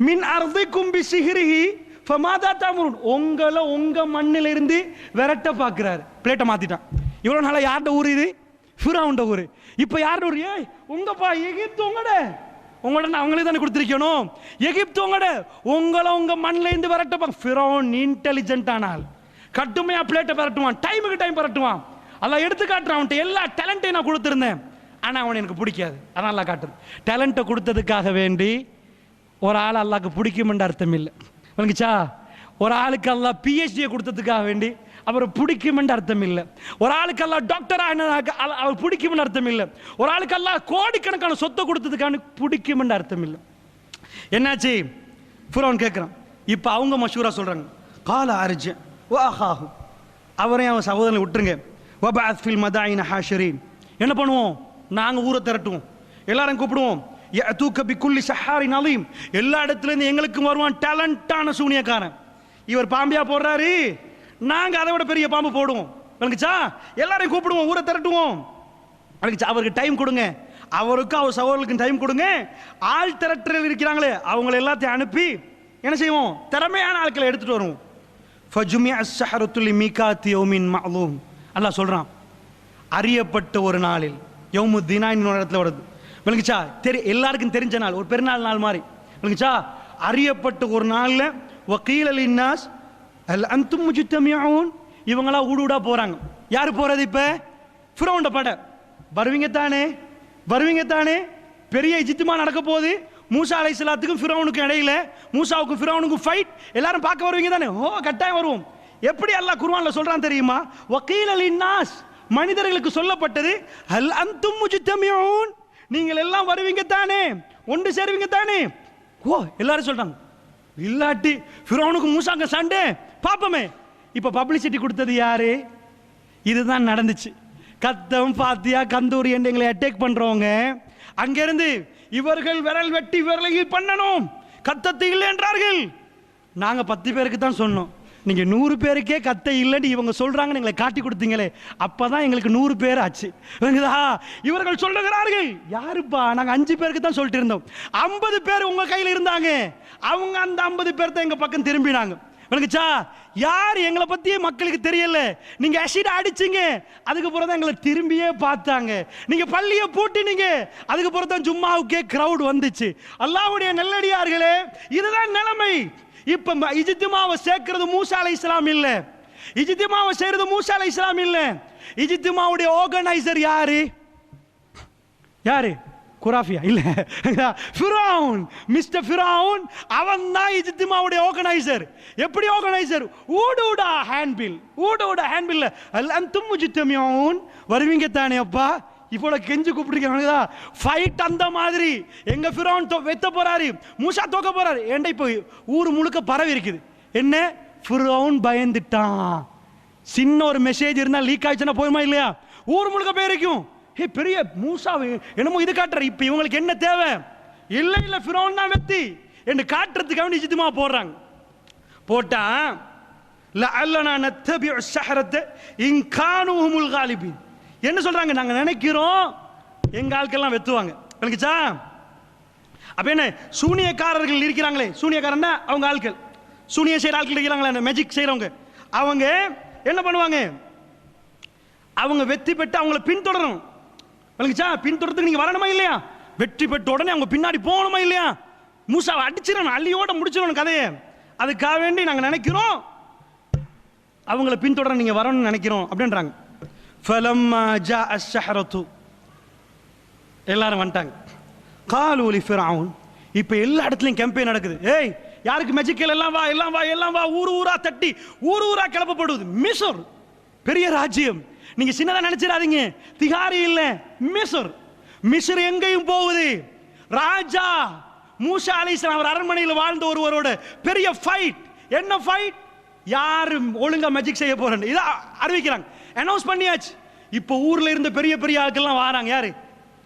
மின் அர்திக்கும் பிசிஹ்ரிஹி ஃபமாதா தஅமுரூன், உங்களை உங்க மண்ணில இருந்து விரட்ட பார்க்கிறாரு. பிளேட்டை மாத்திட்டான். இவ்வளவு நாளா யார்ட ஊர் இது? ஃபிரௌன்ட ஊர். இப்போ யார்ட ஊர்? ஏய் உங்கப்பா எகிப்து உங்களோட அவங்களே தானே கொடுத்துருக்கணும். எகிப்து உங்களை உங்க மண்ணில இருந்து விரட்ட. ஃபிரௌன் இன்டெலிஜென்ட் ஆனால் கட்டுமையா பிளேட்டை பரட்டுவான், டைமுக்கு டைம் பரட்டுவான். அல்லாஹ் எடுத்து காட்டுறான். அவன்கிட்ட எல்லா டேலண்ட்டையும் நான் கொடுத்துருந்தேன், ஆனால் அவன் எனக்கு பிடிக்காது. அதான் அல்லாஹ் காட்டுது. டேலண்ட்டை கொடுத்ததுக்காக வேண்டி ஒரு ஆள் அல்லாஹ்க்கு பிடிக்கும்ன்ற அர்த்தம் இல்லை. விளங்குச்சா? ஒரு ஆளுக்கு அல்லாஹ் பிஹெச்டியை கொடுத்ததுக்காக வேண்டி அவரை பிடிக்கும்ன்ற அர்த்தம் இல்லை. ஒரு ஆளுக்கு அல்லாஹ் டாக்டர் அவர் பிடிக்கும்னு அர்த்தம் இல்லை. ஒரு ஆளுக்கு அல்லாஹ் கோடிக்கணக்கான சொத்தை கொடுத்ததுக்கான பிடிக்கும்ன்ற அர்த்தம் இல்லை. என்னாச்சு? ஃபிரௌன் கேட்குறான். இப்போ அவங்க மஷூரா சொல்றாங்க. கால அர்ஜ வஅஹாஹு, அவரையும் அவன் சகோதரனை விட்டுருங்க. வபஅத் ஃபில் மதாயின ஹாஷிரீன், என்ன பண்ணுவோம்? நாங்கள் ஊரை திரட்டுவோம், எல்லாரும் கூப்பிடுவோம். யஅதூக பிகுல்லி ஸஹாரின் அலீம், எல்லா இடத்துலேருந்து எங்களுக்கும் வருவான் டேலண்டான சூனியக்காரன். இவர் பாம்பியா போடுறாரு, நாங்கள் அதை விட பெரிய பாம்பு போடுவோம். விளங்குச்சா? எல்லாரையும் கூப்பிடுவோம், ஊரை திரட்டுவோம். விளங்குச்சா? அவருக்கு டைம் கொடுங்க, அவருக்கும் அவர் சகோதரர்களுக்கும் டைம் கொடுங்க. ஆள் திரட்டுகள் இருக்கிறாங்களே அவங்கள எல்லாத்தையும் அனுப்பி என்ன செய்வோம்? திறமையான ஆட்களை எடுத்துட்டு வருவோம். ஃபஜுமிஅ ஸஹரத்து லிமீகாத்தி யௌமின் மஅலூம், அல்லாஹ் சொல்றான். அறியப்பட்ட ஒரு நாளில், யௌமுத்தீனா இன்னொரு இடத்துல வருது. விளங்குச்சா? எல்லாருக்கும் தெரிஞ்ச நாள், ஒரு பெருநாள் நாள் மாதிரி. விளங்குச்சா? அறியப்பட்ட ஒரு நாள்ல வகீல லின்னாஸ் அல் அன்தும் முஜ்தமிஊன், இவங்களா ஊடுடா போறாங்க. யாரு போறது? இப்ப ஃபிரௌன்ட பட வருவீங்க தானே, வருவீங்க தானே. பெரிய இஜ்திமா நடக்க போகுது. மூசா அலைஹிஸ்ஸலாத்துக்கும் ஃபிரௌனுக்கும் இடையில, மூசாவுக்கும் ஃபிரௌனுக்கும் ஃபைட். எல்லாரும் பார்க்க வருவீங்க தானே? ஓ கட்டாயம் வருவோம். எப்படி அல்லாஹ் குர்ஆன்ல சொல்றான் தெரியுமா? வகீல லின்னாஸ், மனிதர்களுக்கு சொல்லப்பட்டது. அல் அன்தும் முஜ்தமிஊன், நீங்கள் எல்லாம் வருவீங்க தானே, ஒன்று சேருவீங்க தானே. ஓ எல்லாரும் சொல்றாங்க. இல்லாட்டி ஃபிரௌனுக்கு மூசாங்க சண்டை பாப்பமே. இப்ப பப்ளிசிட்டி கொடுத்தது யாரு? இதுதான் நடந்துச்சு. கத்தம் பாத்தியா கந்தூரி என்று எங்களை அட்டாக் பண்றவங்க அங்கிருந்து இவர்கள் விரல் வெட்டி விரலை பண்ணணும், கத்தத்தை இல்லை என்றார்கள். நாங்க 10 பேருக்கு தான் சொன்னோம், நீங்க 100 பேருக்கே கத்தை இல்லைன்னு இவங்க சொல்றாங்க, எங்களை காட்டி கொடுத்தீங்களே, அப்பதான் எங்களுக்கு 100 பேர் ஆச்சு. இவர்கள் சொல்லுகிறார்கள். யாருப்பா? நாங்க 5 பேருக்கு தான் சொல்லிட்டு இருந்தோம். 50 பேர் உங்க கையில் இருந்தாங்க. அவங்க அந்த 50 பேர் தான் எங்க பக்கம் திரும்பினாங்க. விளங்குச்சா? யார் எங்களை பத்தியே மக்களுக்கு தெரியல. நீங்க அசிட் அடிச்சீங்க, அதுக்கு பிறகு தான் எங்களை திரும்பியே பார்த்தாங்க. நீங்க பள்ளியை பூட்டினீங்க, அதுக்கு பிறகு தான் ஜும்மாவுக்கே கிரவுட் வந்துச்சு. அல்லாஹ்வுடைய நல்லடியார்களே, இதுதான் நிலைமை. இப்ப இஜ்திமாவை சேர்க்கிறது மூசா அலைஹிஸ்ஸலாம் இல்ல, இஜ்திமாவை செய்யறது மூசா அலைஹிஸ்ஸலாம் இல்ல. இஜ்திமாவுடைய ஆர்கனைசர் யாரு? யாரு? குராஃபியா இல்ல, ஃபிரௌன். மிஸ்டர் ஃபிரௌன் அவன் தான் இஜ்திமாவுடைய ஆர்கனைசர். எப்படி ஆர்கனைசர்? ஊடூடா ஹேண்ட்பில், ஊடூடா ஹேண்ட்பில் அன்தும் முஜ்தமிஊன். வருவீங்க தானே அப்பா? இவ்வளவு கெஞ்சு கூப்பிட்டுருக்கீங்க. ஃபைட் அந்த மாதிரி. எங்க ஃபிரௌன் வெத்த போறாரு, மூசா தோக்க போறாரு. ஏன்டா இப்போ ஊர் முழுக்க பரவி இருக்குது. என்ன? ஃபிரௌன் பயந்துட்டான். சின்ன ஒரு மெசேஜ் இருந்தா லீக் ஆயிடுச்சுன்னா போயுமா இல்லையா? ஊர் முழுக்க போயிருக்கும். பெரிய மூசா என்னமோ இது காட்டுற. இப்ப இவங்களுக்கு என்ன தேவை? இல்ல இல்ல ஃபிரௌன் தான் வெத்தி என்று காட்டுறதுக்காக இஜ்திமா போடுறாங்க. போட்டா லஅல்லனா நத்தபிஉ ஸஹரத இன் கானூ ஹுமுல் காலிபின். என்ன சொல்றாங்க? நாங்க நினைக்கிறோம் எங்க ஆட்கள்லாம் வெத்துவாங்க. விளங்குச்சா? அப்ப என்ன, சூனியக்காரர்கள் இருக்கிறாங்களே, சூனியக்காரன்னா அவங்க ஆட்கள், சூனிய செய்யற ஆட்கள் இருக்கிறாங்களே, மேஜிக் செய்யறவங்க, அவங்க என்ன பண்ணுவாங்க? அவங்க வெற்றி பெற்று அவங்கள பின்தொடரணும். விளங்குச்சா? பின்தொடர்றதுக்கு நீங்க வரணுமா இல்லையா? வெற்றி பெற்ற உடனே அவங்க பின்னாடி போகணுமா இல்லையா? மூசாவை அடிச்சிடணும், அள்ளியோட முடிச்சிடணும் கதையை. அதுக்காக வேண்டி நாங்க நினைக்கிறோம் அவங்கள பின்தொடர நீங்க வரணும்னு நினைக்கிறோம் அப்படின்றாங்க. ஃபலம்மா ஜாஅ அஸ்ஸஹரத்து, எல்லாரும் வந்துட்டாங்க. காலூ லிஃபிரௌன். இப்ப எல்லா இடத்துலயும் கேம்பெயின் நடக்குது. ஏய், யாருக்கு மெஜிக்கல்? எல்லாம் வா, எல்லாம் வா, எல்லாம் வா. ஊர் ஊரா தட்டி, ஊர் ஊரா கிளப்பப்படுது. மிஸ்ர் பெரிய ராஜ்யம், நீங்க சின்னதா நினைச்சிடாதீங்க. திகாரி இல்ல, மிஸ்ர். மிஸ்ர் எங்கேயும் போகுது. ராஜா மூசா அலைஹிஸ்ஸலாம் அவர் அரண்மனையில் வாழ்ந்த ஒருவரோட பெரிய ஃபைட். என்ன ஃபைட்? யாரு ஒழுங்கா மேஜிக் செய்ய போறேன்னு இத அறிவிக்கிறாங்க, அனௌன்ஸ் பண்ணியாச்சு. இப்போ ஊர்ல இருந்த பெரிய பெரிய ஆட்கள்லாம் வராங்க. யாரு?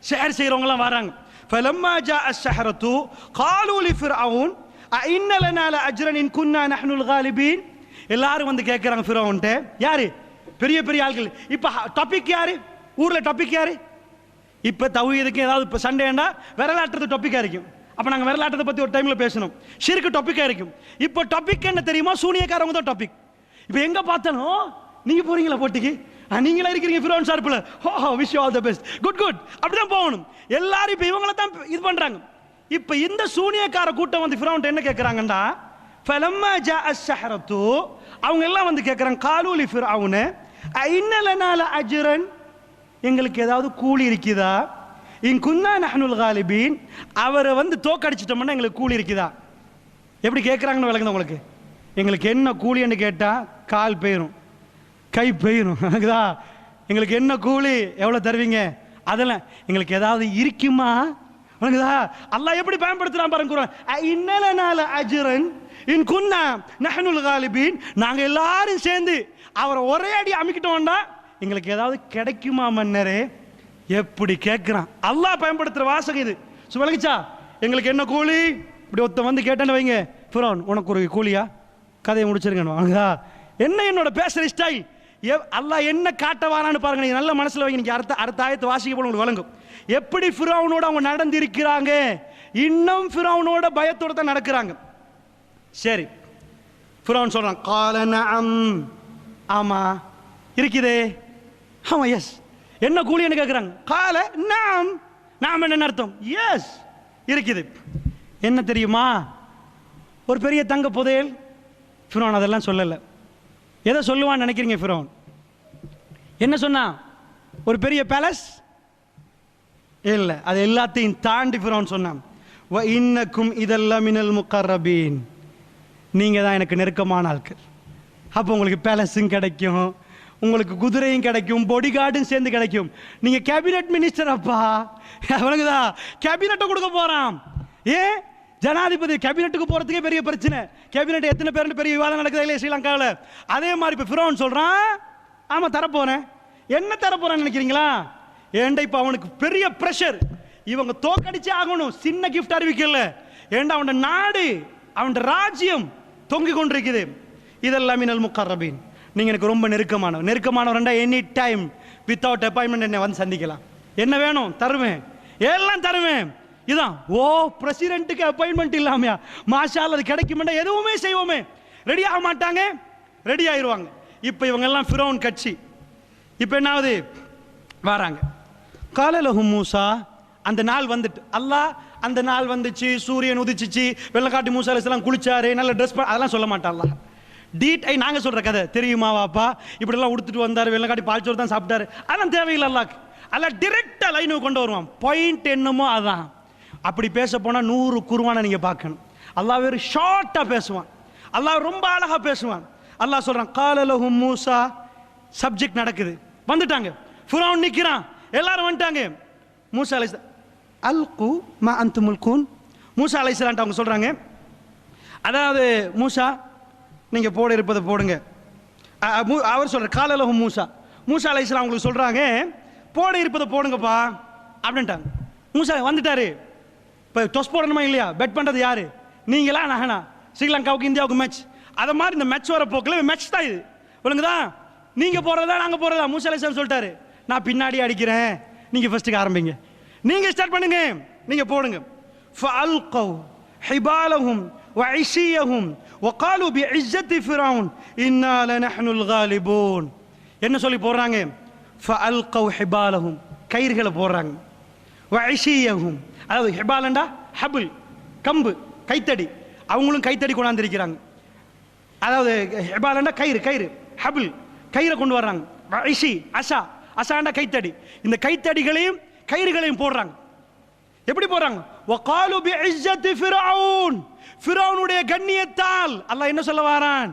ஷேர் செய்யறவங்க எல்லாம் வராங்க. فلما جاء السحرة قالوا لفرعون أئن لنا لأجرا إن كنا نحن الغالبين. எல்லாரும் வந்து கேட்கறாங்க ஃபிரௌன்ட்ட. யாரு? பெரிய பெரிய ஆட்கள். இப்ப டாபிக் யாரு? ஊர்ல டாபிக் யாரு? இப்ப தௌஹீதுக்கு ஏதாவது இப்ப சண்டேண்டா விரலாட்டுறது டாபிக்கா இருக்கும். அப்ப நாங்க விரலாட்டத்தை பத்தி ஒரு டைம்ல பேசணும். ஷிர்க் டாபிக்கா இருக்கும். இப்ப டாபிக் என்ன தெரியுமா? சூனியக்காரங்க தான் டாபிக். இப்ப எங்க பார்த்தாலும் நீங்க போறீங்களா போட்டிக்கு? நீங்களா இருக்கிறீங்க ஃபிரௌன் ஷார்ப்ல. Oh wish you all the best, good good, அப்படிதான் போகணும். எல்லாரும் இப்ப இவங்கள தான் இது பண்றாங்க. இப்ப இந்த சூனியக்கார கூட்டம் வந்து ஃபிரௌன்ட்ட என்ன கேட்கறாங்கடா? ஃபலம்மா ஜாஅ அஸ்ஸஹரத்து, அவங்க எல்லாம் வந்து கேட்கறாங்க. காலூ லிஃபிரௌன் அஇன்ன லனா லஅஜ்ரன், எங்களுக்கு ஏதாவது கூலி இருக்குதா? இன் குன்னா நஹ்னுல் காலிபீன், அவரை வந்து தோக்கடிச்சிட்டோம்னா எங்களுக்கு கூலி இருக்குதா? எப்படி கேட்கறாங்கன்னு விளங்குது உங்களுக்கு? எங்களுக்கு என்ன கூலின்னு கேட்டா கால் பெயரும், கை பெயரும். எங்களுக்கு என்ன கூலி, எவ்வளவு தருவீங்க? அதெல்லாம் எங்களுக்கு ஏதாவது இருக்குமா? அல்லாஹ் எப்படி பயன்படுத்துறான் பாருங்க. இன்னலனால அஜ்ரன் இன் குன்னா நஹ்னுல் காலிபீன், நாங்க எல்லாரும் சேர்ந்து அவரை ஒரே அடி அமிக்கிட்டோம்னா எங்களுக்கு ஏதாவது கிடைக்குமா மன்னரே? எப்படி கேட்கிறான். அல்லாஹ் பயன்படுத்துற வாசகம் இது. விளங்குச்சா? எங்களுக்கு என்ன கூலி? இப்படி ஒருத்த வந்து கேட்டேன்னு வைங்க, ஃபிரௌன் உனக்கு ஒரு கூலியா? கதையை முடிச்சிருங்க. என்ன என்னோட பேசுற ஸ்டைல்? அல்லாஹ் என்ன காட்ட வாரான்னு பாருங்க. நீங்க நல்ல மனசுல வைங்க. நீங்க அடுத்த ஆயத்தை வாசிக்க போல உங்களுக்கு வழங்கும். எப்படி ஃபிரௌனோட அவங்க நடந்திருக்கிறாங்க, இன்னும் ஃபிரௌனோட பயத்தோட தான் நடக்கிறாங்க. சரி, ஃபிரௌன் சொல்றான் கால நஅம், ஆமா இருக்குதே. ஆமா எஸ். என்ன கூலின்னு கேட்குறாங்க. கால நஅம், நாம் என்ன அர்த்தம்? எஸ் இருக்குது. என்ன தெரியுமா? ஒரு பெரிய தங்க புதையல். ஃபிரௌன் அதெல்லாம் சொல்லலை. எதை சொல்லுவான்னு நினைக்கிறீங்க? ஃபிரௌன் என்ன சொன்னா? ஒரு பெரிய பேலஸ் இல்லை, அது எல்லாத்தையும் தாண்டி ஃபிரௌன் சொன்னான் வ இன்னக்கும் இதெல்லாம் மினல் முகர்ரபீன், நீங்க தான் எனக்கு நெருக்கமான ஆட்கள். அப்போ உங்களுக்கு பேலஸும் கிடைக்கும், உங்களுக்கு குதிரையும் கிடைக்கும், பாடி கார்டும் சேர்ந்து கிடைக்கும். நீங்க கேபினட் மினிஸ்டர். அப்பா அவனுக்குதா கேபினட்டை கொடுக்க போறான். ஏன்? ஜனாதிபதி கேபினட்டுக்கு போறதுக்கே பெரிய பிரச்சனை. கேபினட் எத்தனை பேர் பெரிய விவாதம் நடக்குது இல்லையா ஸ்ரீலங்காவில்? அதே மாதிரி இப்ப ஃபிரௌன் சொல்றான், ஆமா தரப்போறேன். என்ன தரப்போறேன்னு நினைக்கிறீங்களா? ஏண்டா இப்ப அவனுக்கு பெரிய பிரஷர். இவங்க தோக்கடிச்சே ஆகணும். சின்ன கிஃப்ட் அறிவிக்கல. ஏண்டா அவன் நாடு, அவன் ராஜ்யம் தொங்கிக் கொண்டிருக்குது. இதெல்லாம் மினல் முகர்ரபீன், நீங்க எனக்கு ரொம்ப நெருக்கமானவரண்டா எனி டைம் வித்தவுட் அப்பாயின்மெண்ட் என்ன வந்து சந்திக்கலாம். என்ன வேணும் தருவேன், எல்லாம் தருவேன். இதான். ஓ பிரசிடென்ட்டுக்கு அப்பாயின்மெண்ட் இல்லாமையா? மாஷா அல்லாஹ், அது கிடைக்குமெண்டா எதுவுமே செய்வோமே. ரெடி ஆக மாட்டாங்க, ரெடி ஆயிடுவாங்க. இப்போ இவங்கெல்லாம் ஃபிரௌன் கட்சி. இப்போ என்னாவது வராங்க, காலலஹும் மூசா, அந்த நாள் வந்துட்டு அல்லாஹ் அந்த நாள் வந்துச்சு, சூரியன் உதிச்சிச்சு, வெள்ளக்காட்டு மூசா அலைஹிஸ்ஸலாம் குளிச்சாரு, நல்ல ட்ரெஸ் அதெல்லாம் சொல்ல மாட்டான் அல்லாஹ். நாங்கள் சொல்கிற கதை தெரியுமா வாப்பா, இப்படிலாம் உடுத்துட்டு வந்தார், வெள்ளக்காட்டி பால்ச்சோறு தான் சாப்பிட்டாரு, அதெல்லாம் தேவையில்லை அல்லாஹ்க்கு. அல்ல டிரெக்டாக லைனுக்கு கொண்டு வருவான், பாயிண்ட் என்னமோ அதான். அப்படி பேச போனால் 100 குர்ஆனை நீங்கள் பார்க்கணும். அல்லாஹ் வேறு ஷார்ட்டாக பேசுவான், அல்லாஹ் ரொம்ப அழகாக பேசுவான். அல்லாஹ் சொல்கிறான் காலலஹும் மூசா, சப்ஜெக்ட் நடக்குது, வந்துட்டாங்க, ஃபிரௌன் நிற்கிறான், எல்லாரும் வந்துட்டாங்க. மூசா அலைஹிஸ்ஸலாம் அல்கு மா அன்தும் முல்கூன், மூசா அலைஹிஸ்ஸலாம் அவங்க சொல்கிறாங்க, அதாவது மூசா நீங்கள் போட இருப்பதை போடுங்க. அவர் சொல்கிறார் காலலஹும் மூசா, மூசா அலைஹிஸ்ஸலாம் அவங்களுக்கு சொல்கிறாங்க போட இருப்பதை போடுங்கப்பா அப்படின்ட்டாங்க. மூசா வந்துட்டாரு, இப்போ டொஸ் போடணுமா இல்லையா, பெட் பண்ணுறது யாரு, நீங்களா நகனா, ஸ்ரீலங்காவுக்கு இந்தியாவுக்கு மேட்ச், அதை மாதிரி இந்த மேட்ச் வர போக்கில் மேட்ச் தான் இது, ஒழுங்குதா, நீங்கள் போடுறதா நாங்கள் போடுறதா. மூசா அலைஹிஸ்ஸலாம் சொல்லிட்டாரு, நான் பின்னாடி அடிக்கிறேன், நீங்கள் ஃபர்ஸ்ட்டுக்கு ஆரம்பிங்க, நீங்கள் ஸ்டார்ட் பண்ணுங்க, நீங்கள் போடுங்க. ஃபஅல்கவ் ஹிபாலஹும் வஇஷியஹும் வகாலு பிஇஸ்ஸத்தி ஃபிரௌன் இன்னா லனஹ்னுல் காலிபூன். என்ன சொல்லி போடுறாங்க, ஃபஅல்கவ் ஹிபாலஹும், கயிறுகளை போடுறாங்க, வஇஷியஹும், அதாவது ஹிபாலண்டா ஹபிள், கம்பு, கைத்தடி, அவங்களும் கைத்தடி கொண்டாந்துருக்கிறாங்க. அதாவது ஹிபாலண்டா கயிறு, கயிறு ஹபிள், கயிறை கொண்டு வர்றாங்க. வஇஷி அசா, அசாண்டா கைத்தடி, இந்த கைத்தடிகளையும் கயிறுகளையும் போடுறாங்க. எப்படி போடுறாங்க, வகாலு பிஇஸ்ஸத்தி ஃபிரௌன், ஃபிரௌனுடைய கண்ணியத்தால். அல்லாஹ் என்ன சொல்ல வாரான்,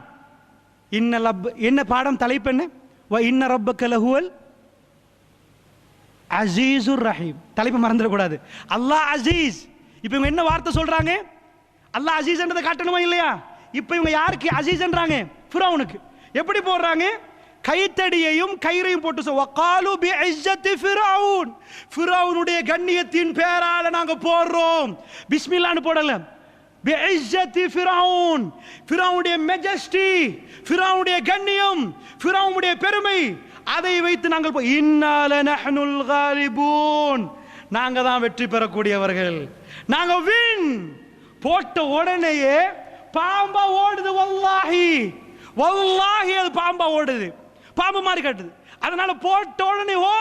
என்ன பாடம் தலைப்பு என்ன, வ இன்ன ரப்பக லஹுவல் அஸீஸுர் ரஹீம், தலைப்பு மறந்துடக்கூடாது. அல்லாஹ் அஸீஸ். இப்போ இவங்க என்ன வார்த்தை சொல்றாங்க, அல்லாஹ் அஸீஸ்ன்றதை காட்டணுமா இல்லையா. இப்போ இவங்க யாருக்கு அஸீஸ்ன்றாங்க, ஃபிரௌனுக்கு. எப்படி போடுறாங்க, கைத்தடியையும் கயிறையும் போட்டு வகாலு பிஇஸ்ஸத்தி ஃபிரௌன், ஃபிரௌனுடைய கண்ணியத்தின் பேரால நாங்க போடுறோம், பிஸ்மில்லாஹ்னு போடல, பிஇஸ்ஸத்தி ஃபிரௌன், ஃபிரௌனுடைய மெஜஸ்டி, ஃபிரௌனுடைய கண்ணியம், ஃபிரௌனுடைய பெருமை, அதை வைத்து நாங்கள் இன்னா லனஹ்னுல் காலிபூன், நாங்க தான் வெற்றி பெறக்கூடியவர்கள், நாங்க வின். போட்ட உடனேயே பாம்பா ஓடுது, வல்லாஹி வல்லாஹி அது பாம்பா ஓடுது, பாம்பு மாதிரி கட்டுது. அதனால போட்ட உடனே ஓ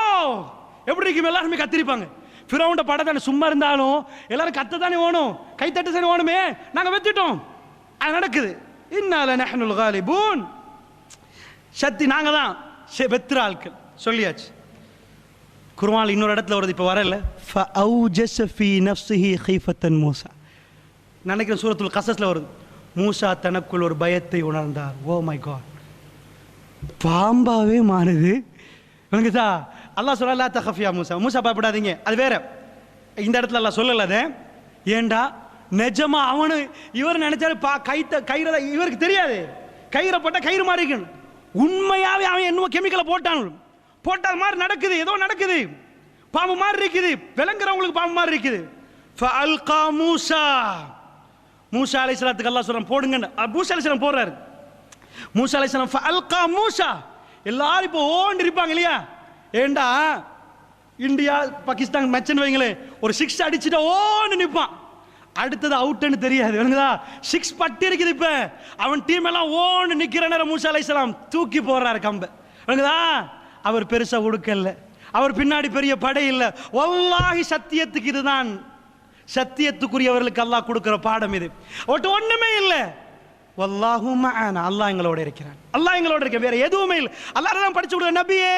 எப்படி இருக்கும், எல்லாருமே கத்திரிப்பாங்க. ஃபிரௌன்ட படத்தானே, சும்மா இருந்தாலும் எல்லாரும் கத்த தானே ஓணும், கைத்தட்டு தானே ஓணுமே, நாங்கள் வெத்திட்டோம், அது நடக்குது. இன்னா லனஹ்னுல் காலிபூன், சக்தி நாங்க தான் வெத்துற ஆட்கள் சொல்லியாச்சு. குர்ஆன்ல இன்னொரு இடத்துல வருது, இப்போ வரல, ஃபஅௌஜஸ ஃபீ நஃப்ஸிஹி ஹீஃபத்தன் மூசா, நினைக்கிறேன் சூரத்துல் கஸஸ்ல வருது, மூசா தனக்குள் ஒரு பயத்தை உணர்ந்தார். ஓ மை காட், பாம்பாவே மாறுது. விளங்குதா, அல்லாஹ் சொல்ல லா தகஃப் யா மூசா, மூசா பயப்படாதீங்க, அது வேற. இந்த இடத்துல அல்லாஹ் சொல்லல அது, ஏண்டா நிஜமா அவனு இவர் நினைச்சாரு கயிறை, இவருக்கு தெரியாது கயிறை போட்டா கயிறு மாதிரி இருக்கணும், உண்மையாவே அவன் என்னமோ கெமிக்கலை போட்டா மாதிரி நடக்குது, ஏதோ நடக்குது, பாம்பு மாதிரி இருக்குது, விளங்குறவங்களுக்கு பாம்பு மாதிரி இருக்குது. ஃபஅல்கா மூசா, மூசா அலைஹிஸ்ஸலாத்துக்கு அல்லாஹ் சொல்றான் போடுங்கன்னு, மூசா அலைஹிஸ்ஸலாம் போடுறாரு. மூசா அலைஹிஸ்ஸலாம் ஃபஅல்கா மூசா, எல்லாரும் இப்போ ஓண்டு இருப்பாங்க இல்லையா, ஏண்டா இந்தியா பாகிஸ்தான் மேட்ச்னு வைங்களே, ஒரு 6 அடிச்சுட்டா ஓன்னு நிற்பான், அடுத்தது அவுட்னு தெரியாது, விளங்குதா, 6 பட்டி இருக்குது. இப்போ அவன் டீம் எல்லாம் ஓன்னு நிற்கிற நேரம் மூசா அலைஹிஸ்ஸலாம் தூக்கி போடுறாரு கம்பை, விளங்குதா, அவர் பெருசா உடுக்கல்ல, அவர் பின்னாடி பெரிய படை இல்லை. வல்லாஹி சத்தியத்துக்கு இதுதான் சத்தியத்துக்குரியவர்களுக்கு அல்லாஹ் கொடுக்கிற பாடம் இது. ஒண்ணுமே இல்லை, வல்லாஹு மஅனா, அல்லாஹ் எங்களோட இருக்கிறான், அல்லாஹ் எங்களோட இருக்க, வேற எதுவுமே இல்லை. அல்லாஹ் தான் படிச்சு கொடுத்த நபியே,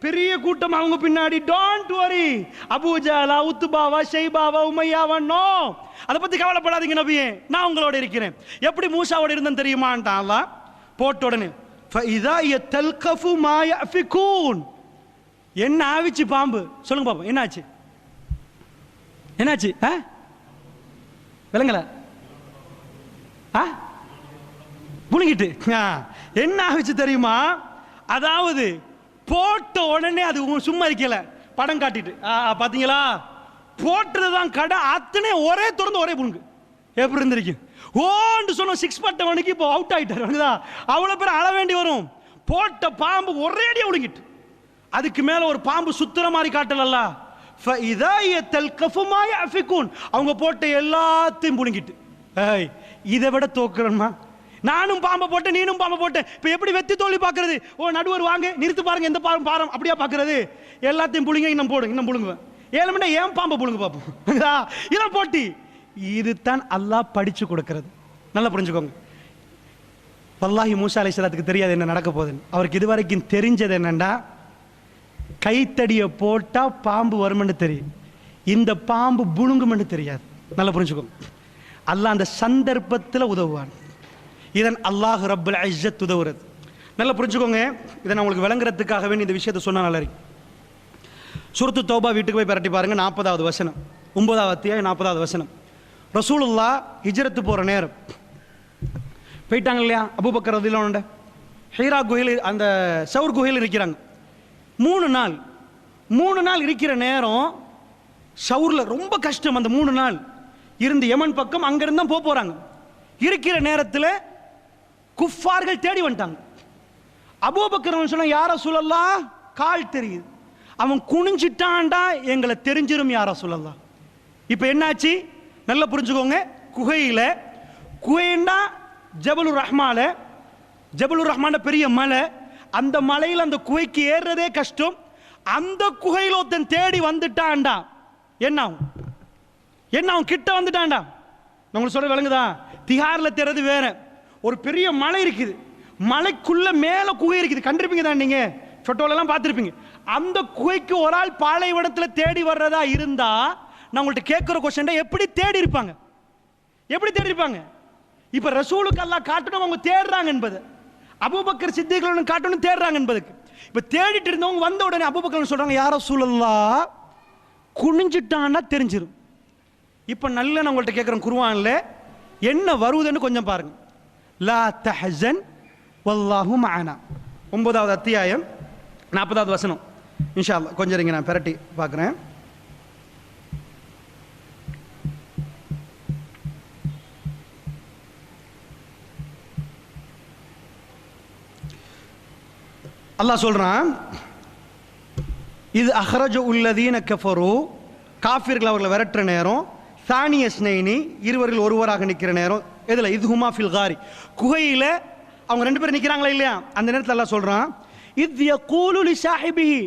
பெரிய கூட்டம் அவங்க பின்னாடி, don't worry, Abu Jahl, Utba, Shaiba, Umayya, no, அதை பத்தி கவலைப்படாதீங்க நபியே, நான் உங்களோட இருக்கிறேன். எப்படி மூசாவோட இருந்தேன் தெரியுமான்ட்டான் அல்லாஹ். போட்ட உடனே ஃபஇதா யதல்கஃபு மா யஃபிகூன், என்ன ஆவிச்சு பாம்பு, சொல்லுங்க பாப்போம், என்னாச்சு, என்னாச்சு, விளங்கல, புழுங்கிட்டு என்ன ஆச்சு தெரியுமா, அதாவது போட்ட உடனே அது சும்மா இருக்கல, படம் காட்டிட்டு பாத்தீங்களா, போட்டதுதான் கடை அத்தனை ஒரே திறந்து ஒரே புழுங்கு, எப்படி இருந்திருக்கு, ஓண்டு சொன்ன 6 பட்டவனுக்கு இப்போ அவுட் ஆயிட்டாரு, அவ்வளவு பேர் அழ வேண்டி வரும். போட்ட பாம்பு ஒரேடியா ஒடுங்கிட்டு, அதுக்கு மேல ஒரு பாம்பு சுத்துற மாதிரி காட்டல, அவங்க போட்ட எல்லாத்தையும் புழுங்கிட்டு. இதை விட தோக்குறோமா, நானும் பாம்பை போட்டேன், நீனும் பாம்பை போட்டேன். இப்போ எப்படி வெத்தி தோல்வி பார்க்கறது? ஓ நடுவர் வாங்க, நிறுத்து பாருங்க, எந்த பாரம் அப்படியா பார்க்கறது? எல்லாத்தையும் புழுங்க, இன்னும் போடுங்க, இன்னும் புழுங்குவேன். 7 மணி ஏன் பாம்பை புழுங்க பார்ப்போம். இதான் போட்டி. இதுதான் அல்லாஹ் படிச்சு கொடுக்கிறது. நல்லா புரிஞ்சுக்கோங்க. வல்லாஹி மூசா அலைஹிஸ்ஸலாத்துக்கு தெரியாது என்ன நடக்க போகுதுன்னு. அவருக்கு இதுவரைக்கும் தெரிஞ்சது என்னன்னா, கைத்தடியை போட்டா பாம்பு வரும்னு தெரியும், இந்த பாம்பு புழுங்கும்னு தெரியாது. நல்லா புரிஞ்சுக்கோங்க. அல்லாஹ் அந்த சந்தர்ப்பத்தில் உதவுவான். இதன் அல்லாஹ் ரப்புல் இஸ்ஸத் உதவுறது. நல்லா புரிஞ்சுக்கோங்க. இதை நான் உங்களுக்கு விளங்குறதுக்காகவே இந்த விஷயத்தை சொன்னா நல்லா இருக்கு. சூரத்து தௌபா வீட்டுக்கு போய் பரட்டி பாருங்க. 40வது வசனம், 9வது அத்தியாயம் 40வது வசனம். ரசூலுல்லாஹ் ஹிஜ்ரத்து போற நேரம் போயிட்டாங்க இல்லையா, அபூபக்கர் ரலியல்லாஹு அன்ஹு ஹீரா குகையில், அந்த சவுர் குகையில் இருக்கிறாங்க. 3 நாள் இருக்கிற நேரம் சவுரில் ரொம்ப கஷ்டம். அந்த 3 நாள் இருந்து யமன் பக்கம் அங்கிருந்து தான் போறாங்க. இருக்கிற நேரத்தில் குஃபார்கள் தேடி வந்துட்டாங்க. அபூபக்கர் சொன்னா, யா ரசூலல்லாஹ் கால் தெரியுது, அவன் குனிஞ்சிட்டான்டா, எங்களை தெரிஞ்சிரும் யா ரசூலல்லாஹ். இப்போ என்னாச்சு நல்லா புரிஞ்சுக்கோங்க. குகைண்டா ஜபலுர் ரஹ்மால, ஜபலுர் ரஹ்மான பெரிய மலை, அந்த மலையில் அந்த குகைக்கு ஏறுறதே கஷ்டம். அந்த குகையில் ஒருத்தன் தேடி வந்துட்டான்டா, என்ன ஆகும்? கிட்ட வந்துட்டான்டா. உங்களுக்கு சொல்ற விளங்குதா? திஹார்ல தேடுறது வேற, ஒரு பெரிய மலை இருக்குது, மலைக்குள்ள மேல குகை இருக்குது, கண்டிருப்பீங்க தான் நீங்க, போட்டோல எல்லாம் பார்த்திருப்பீங்க. அந்த குகைக்கு ஒரு ஆள் பாலைவனத்தில் தேடி வர்றதா இருந்தா, நான் உங்கள்கிட்ட கேட்கிற கொஸ்டின், எப்படி தேடி இருப்பாங்க? இப்ப ரசூலுக்கு அல்லாஹ் காட்டணும் அவங்க தேடுறாங்க என்பது, அபூபக்கர் சித்திகளும் காட்டணும் தேடுறாங்க என்பதுக்கு. இப்ப தேடிட்டு இருந்தவங்க வந்த உடனே அபூபக்கர் சொல்றாங்க, யா ரசூலல்லாஹ் குனிஞ்சிட்டான்னா தெரிஞ்சிரும். இப்ப நல்ல நான் உங்கள்கிட்ட கேட்கிறேன், குர்ஆன்ல என்ன வருதுன்னு கொஞ்சம் பாருங்க. லா தஹஸன் வல்லாஹு மஅனா, 9வது அத்தியாயம் 40வது வசனம். இன்ஷா அல்லாஹ் கொஞ்சம் இருங்க, நான் பெரட்டி பார்க்குறேன். அல்லாஹ் சொல்றான், இது அஹ்ரஜ உள்ளதீன கஃபரு, காஃபிர்கள் அவர்களை விரட்டுற நேரம், சானிய ஸ்னைனி இருவர்கள் ஒருவராக நிற்கிற நேரம், எதுல இது ஹுமா ஃபில் காரி, குகையில் அவங்க 2 பேரும் நிற்கிறாங்களா இல்லையா, அந்த நேரத்தில் அல்லாஹ் சொல்றான், இத் யகூலு லி ஸாஹிபிஹி,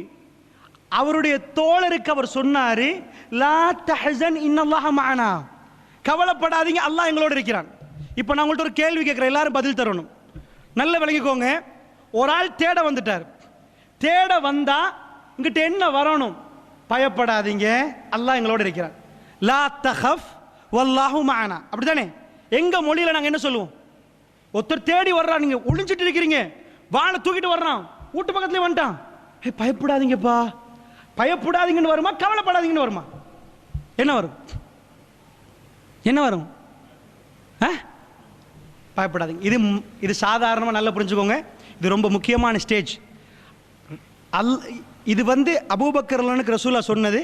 அவருடைய தோழருக்கு அவர் சொன்னாரு, லா தஹஸன் இன்னல்லாஹ மஅனா, கவலைப்படாதீங்க அல்லாஹ் எங்களோட இருக்கிறான். இப்போ நான் உங்கள்கிட்ட ஒரு கேள்வி கேட்குறேன், எல்லாரும் பதில் தரணும். நல்ல விளங்கிக்கோங்க. ஒரு ஆள் தேட வந்துட்டார், தேட வந்தா இங்கிட்ட என்ன வரணும்? பயப்படாதீங்க அல்லாஹ் எங்களோட இருக்கிறான். லா தஹஃப் வல்லாஹு மஅனா, அப்படிதானே? எங்க மொழியில நாங்க என்ன சொல்லுவோம்? ஒருத்தர் தேடி வர்றான், நீங்க ஒளிஞ்சிட்டு இருக்கிறீங்க, வாளை தூக்கிட்டு வர்றான், வீட்டு பக்கத்துலயே வந்துட்டான், பயப்படாதீங்கப்பா, பயப்படாதீங்கன்னு வருமா, கவலைப்படாதீங்கன்னு வருமா? என்ன வரும்? பயப்படாதீங்க. இது சாதாரணமாக நல்லா புரிஞ்சுக்கோங்க. இது ரொம்ப முக்கியமான ஸ்டேஜ். இது அபூபக்கர் ரசூலுல்லாஹ் சொன்னது,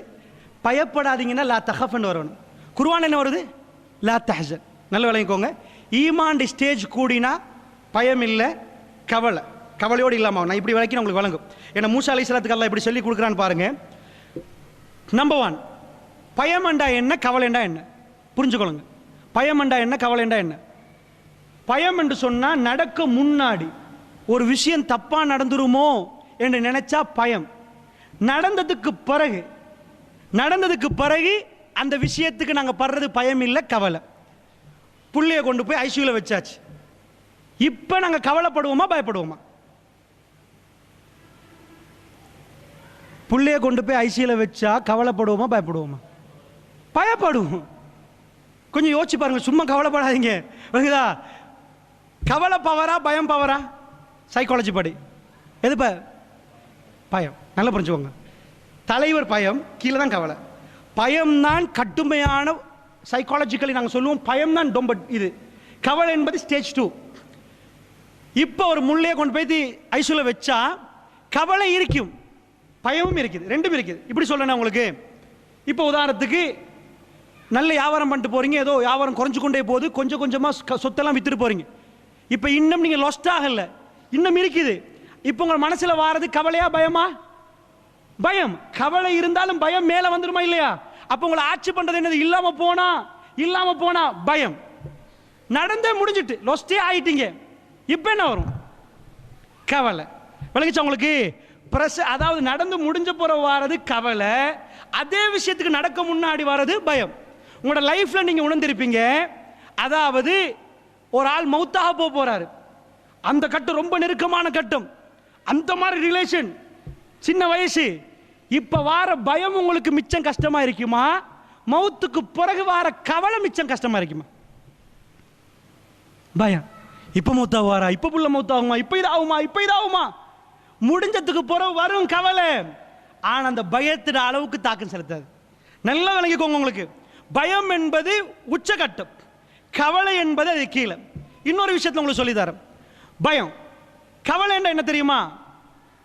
பயப்படாதீங்கன்னா லா தஹஃப்னு வரணும். குர்ஆன் என்ன வருது? லா தஹஸன். நல்லா விளங்கிக்கோங்க. ஈமான் ஸ்டேஜ் கூடினா பயம் இல்லை, கவலையோடு இல்லாமல். நான் இப்படி விளக்கி உங்களுக்கு வழங்கும். ஏன்னா மூசா அலைஹிஸ்ஸலாத்துக்கு அல்லாஹ் இப்படி சொல்லி கொடுக்குறான்னு பாருங்க. நம்பர் 1, பயமண்டா என்ன, கவலைண்டா என்ன புரிஞ்சுக்கொள்ளுங்க. பயமண்டா என்ன, கவலைண்டா என்ன? பயம் என்று சொன்னா நடக்க முன்னாடி ஒரு விஷயம் தப்பா நடந்துருமோ என்று நினைச்சா பயம். நடந்ததுக்கு பிறகு அந்த விஷயத்துக்கு நாங்க படுறது பயம் இல்லை, கவலை. புள்ளைய கொண்டு போய் ஐசியூல வச்சாச்சு, இப்ப நாங்க கவலைப்படுவோமா பயப்படுவோமா? புள்ளைய கொண்டு போய் ஐசியூல வச்சா கவலைப்படுவோமா பயப்படுவோமா? பயப்படுவோம். கொஞ்சம் யோசிச்சு பாருங்க, சும்மா கவலைப்படாதீங்க. கவலை பவரா பயம் பவரா? சைக்காலஜி படி எது பயம். நல்லா புரிஞ்சுக்கோங்க. தலைவர் பயம், கீழே தான் கவலை. பயம் தான் கடுமையான, சைக்காலஜிக்கலி நாங்கள் சொல்லுவோம் பயம் தான் ரொம்ப இது. கவலை என்பது ஸ்டேஜ் 2. இப்போ ஒரு முள்ளையை கொண்டு போய் ஐசியூல வச்சா கவலை இருக்கும், பயமும் இருக்குது, ரெண்டும் இருக்குது. இப்படி சொல்றேன் உங்களுக்கு. இப்போ உதாரணத்துக்கு நல்ல வியாபாரம் பண்ணிட்டு போறீங்க, ஏதோ வியாபாரம் குறைஞ்சு கொண்டே போகுது, கொஞ்சம் கொஞ்சமாக சொத்தெல்லாம் வித்துட்டு போறீங்க. இப்போ இன்னும் நீங்கள் லாஸ்ட் ஆகல, இன்னும் இருக்குது. இப்போ உங்கள் மனசில் வாரது கவலையா பயமா? பயம். கவலை இருந்தாலும் பயம் மேலே வந்துருமா இல்லையா? அப்போ உங்களை ஆட்சி பண்றது என்னது? இல்லாம போனா பயம். நடந்தே முடிஞ்சிட்டு லாஸ்டே ஆயிட்டீங்க. இப்போ என்ன வரும்? கவலை. விளங்கிச்சா உங்களுக்கு? அதாவது நடந்து முடிஞ்ச போற வாரது கவலை, அதே விஷயத்துக்கு நடக்க முன்னாடி வர்றது பயம். உங்களோட லைஃப்ல நீங்க உணர்ந்திருப்பீங்க, அதாவது ஒரு ஆள் மௌத்தாக போறாரு, அந்த கட்டம் ரொம்ப நெருக்கமான கட்டம், அந்த மாதிரி ரிலேஷன், சின்ன வயசு. இப்ப வார பயம் உங்களுக்கு மிச்சம் கஷ்டமா இருக்குமா, மௌத்துக்கு பிறகு வார கவலை மிச்சம் கஷ்டமா இருக்குமா? பயம். இப்ப மௌத்தா வாரா, இப்ப புள்ள மௌத்தாகுமா, இப்ப இதாகுமா, இப்ப இதாகுமா, முடிஞ்சதுக்கு பிறகு வரும் கவலை. ஆனா அந்த பயத்திட அளவுக்கு தாக்கம் செலுத்தாது. நல்லா விளங்கிக்கோங்க. உங்களுக்கு பயம் என்பது உச்சகட்டம், கவலை என்பது அது கீழே. இன்னொரு விஷயத்துல உங்களுக்கு சொல்லி தரேன். பயம் கவலை என்ன தெரியுமா?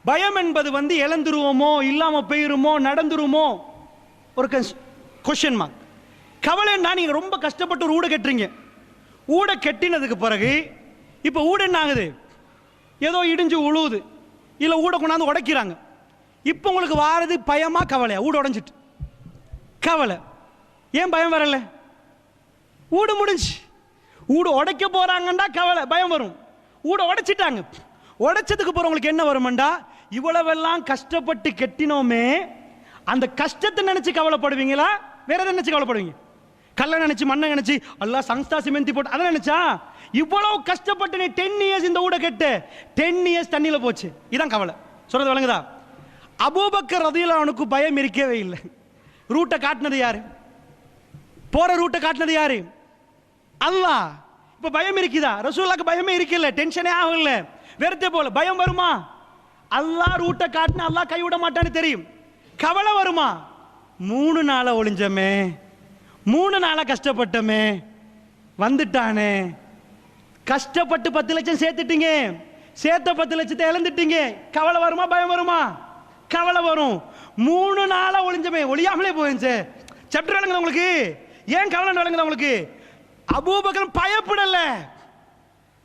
பயம் என்பது இழந்துருவோமோ, இல்லாம போயிருமோ, நடந்துருமோ, ஒரு கொஸ்டின் மார்க். கவலைன்னா நீங்க ரொம்ப கஷ்டப்பட்டு ஒரு ஊட கட்டுறீங்க, ஊட கட்டினதுக்கு பிறகு இப்ப ஊட என்ன ஆகுது, ஏதோ இடிஞ்சு உழுவுது, இல்ல ஊட கொண்டாந்து உடைக்கிறாங்க. இப்ப உங்களுக்கு வாரது பயமா கவலையா? ஊட உடைஞ்சிட்டு கவலை. ஏன் பயம் வரல? ஊடு முடிஞ்சு, ஊடு உடைக்க போறாங்கண்டா கவலை, பயம் வரும். ஊட உடைச்சிட்டாங்க, உடைச்சதுக்கு போற உங்களுக்கு என்ன வரும்டா, இவ்வளவெல்லாம் கஷ்டப்பட்டு கெட்டினோமே, அந்த கஷ்டத்தை நினைச்சு கவலைப்படுவீங்களா, வேற எதை நினைச்சு கவலைப்படுவீங்க? கல்ல நினைச்சு, மண்ணை நினைச்சு, அல்லா சங்ஸ்தா சிமெந்தி போட்டு அதை நினைச்சா? இவ்வளவு கஷ்டப்பட்டு நீ 10 இயர்ஸ் இந்த ஊட கெட்டு 10 இயர்ஸ் தண்ணியில போச்சு, இதான் கவலை. சொல்றது விளங்குதா? அபூபக்கர் ரலியல்லாஹு அன்ஹுக்கு பயம் இருக்கவே இல்லை. ரூட்டை காட்டினது யாரு? போற ரூட்டை காட்டினது யாரு? அல்லாஹ். இப்ப பயம் இருக்குதா? ரசூலுல்லாஹ்க்கு பயமே இருக்கல, டென்ஷனே ஆகல, வெறுத்தே போல. பயம் வருமா? அல்லாஹ் ரூட்டை காட்டினா அல்லாஹ் கைவிட மாட்டான்னு தெரியும். கவலை வருமா? 3 நாளா ஒளிஞ்சமே, 3 நாளா கஷ்டப்பட்டமே, வந்துட்டானே. கஷ்டப்பட்டு 10 லட்சம் சேர்த்துட்டீங்க, சேர்த்த 10 லட்சத்தை இழந்துட்டீங்க. கவலை வருமா, பயம் வருமா? கவலை வரும். 3 நாளா ஒளிஞ்சமே, ஒளியாமலே போயிருச்சு. சாப்டர் விளங்குதா உங்களுக்கு? ஏன் கவலை விளங்குதா உங்களுக்கு? அபூபக்கர் பயப்படல,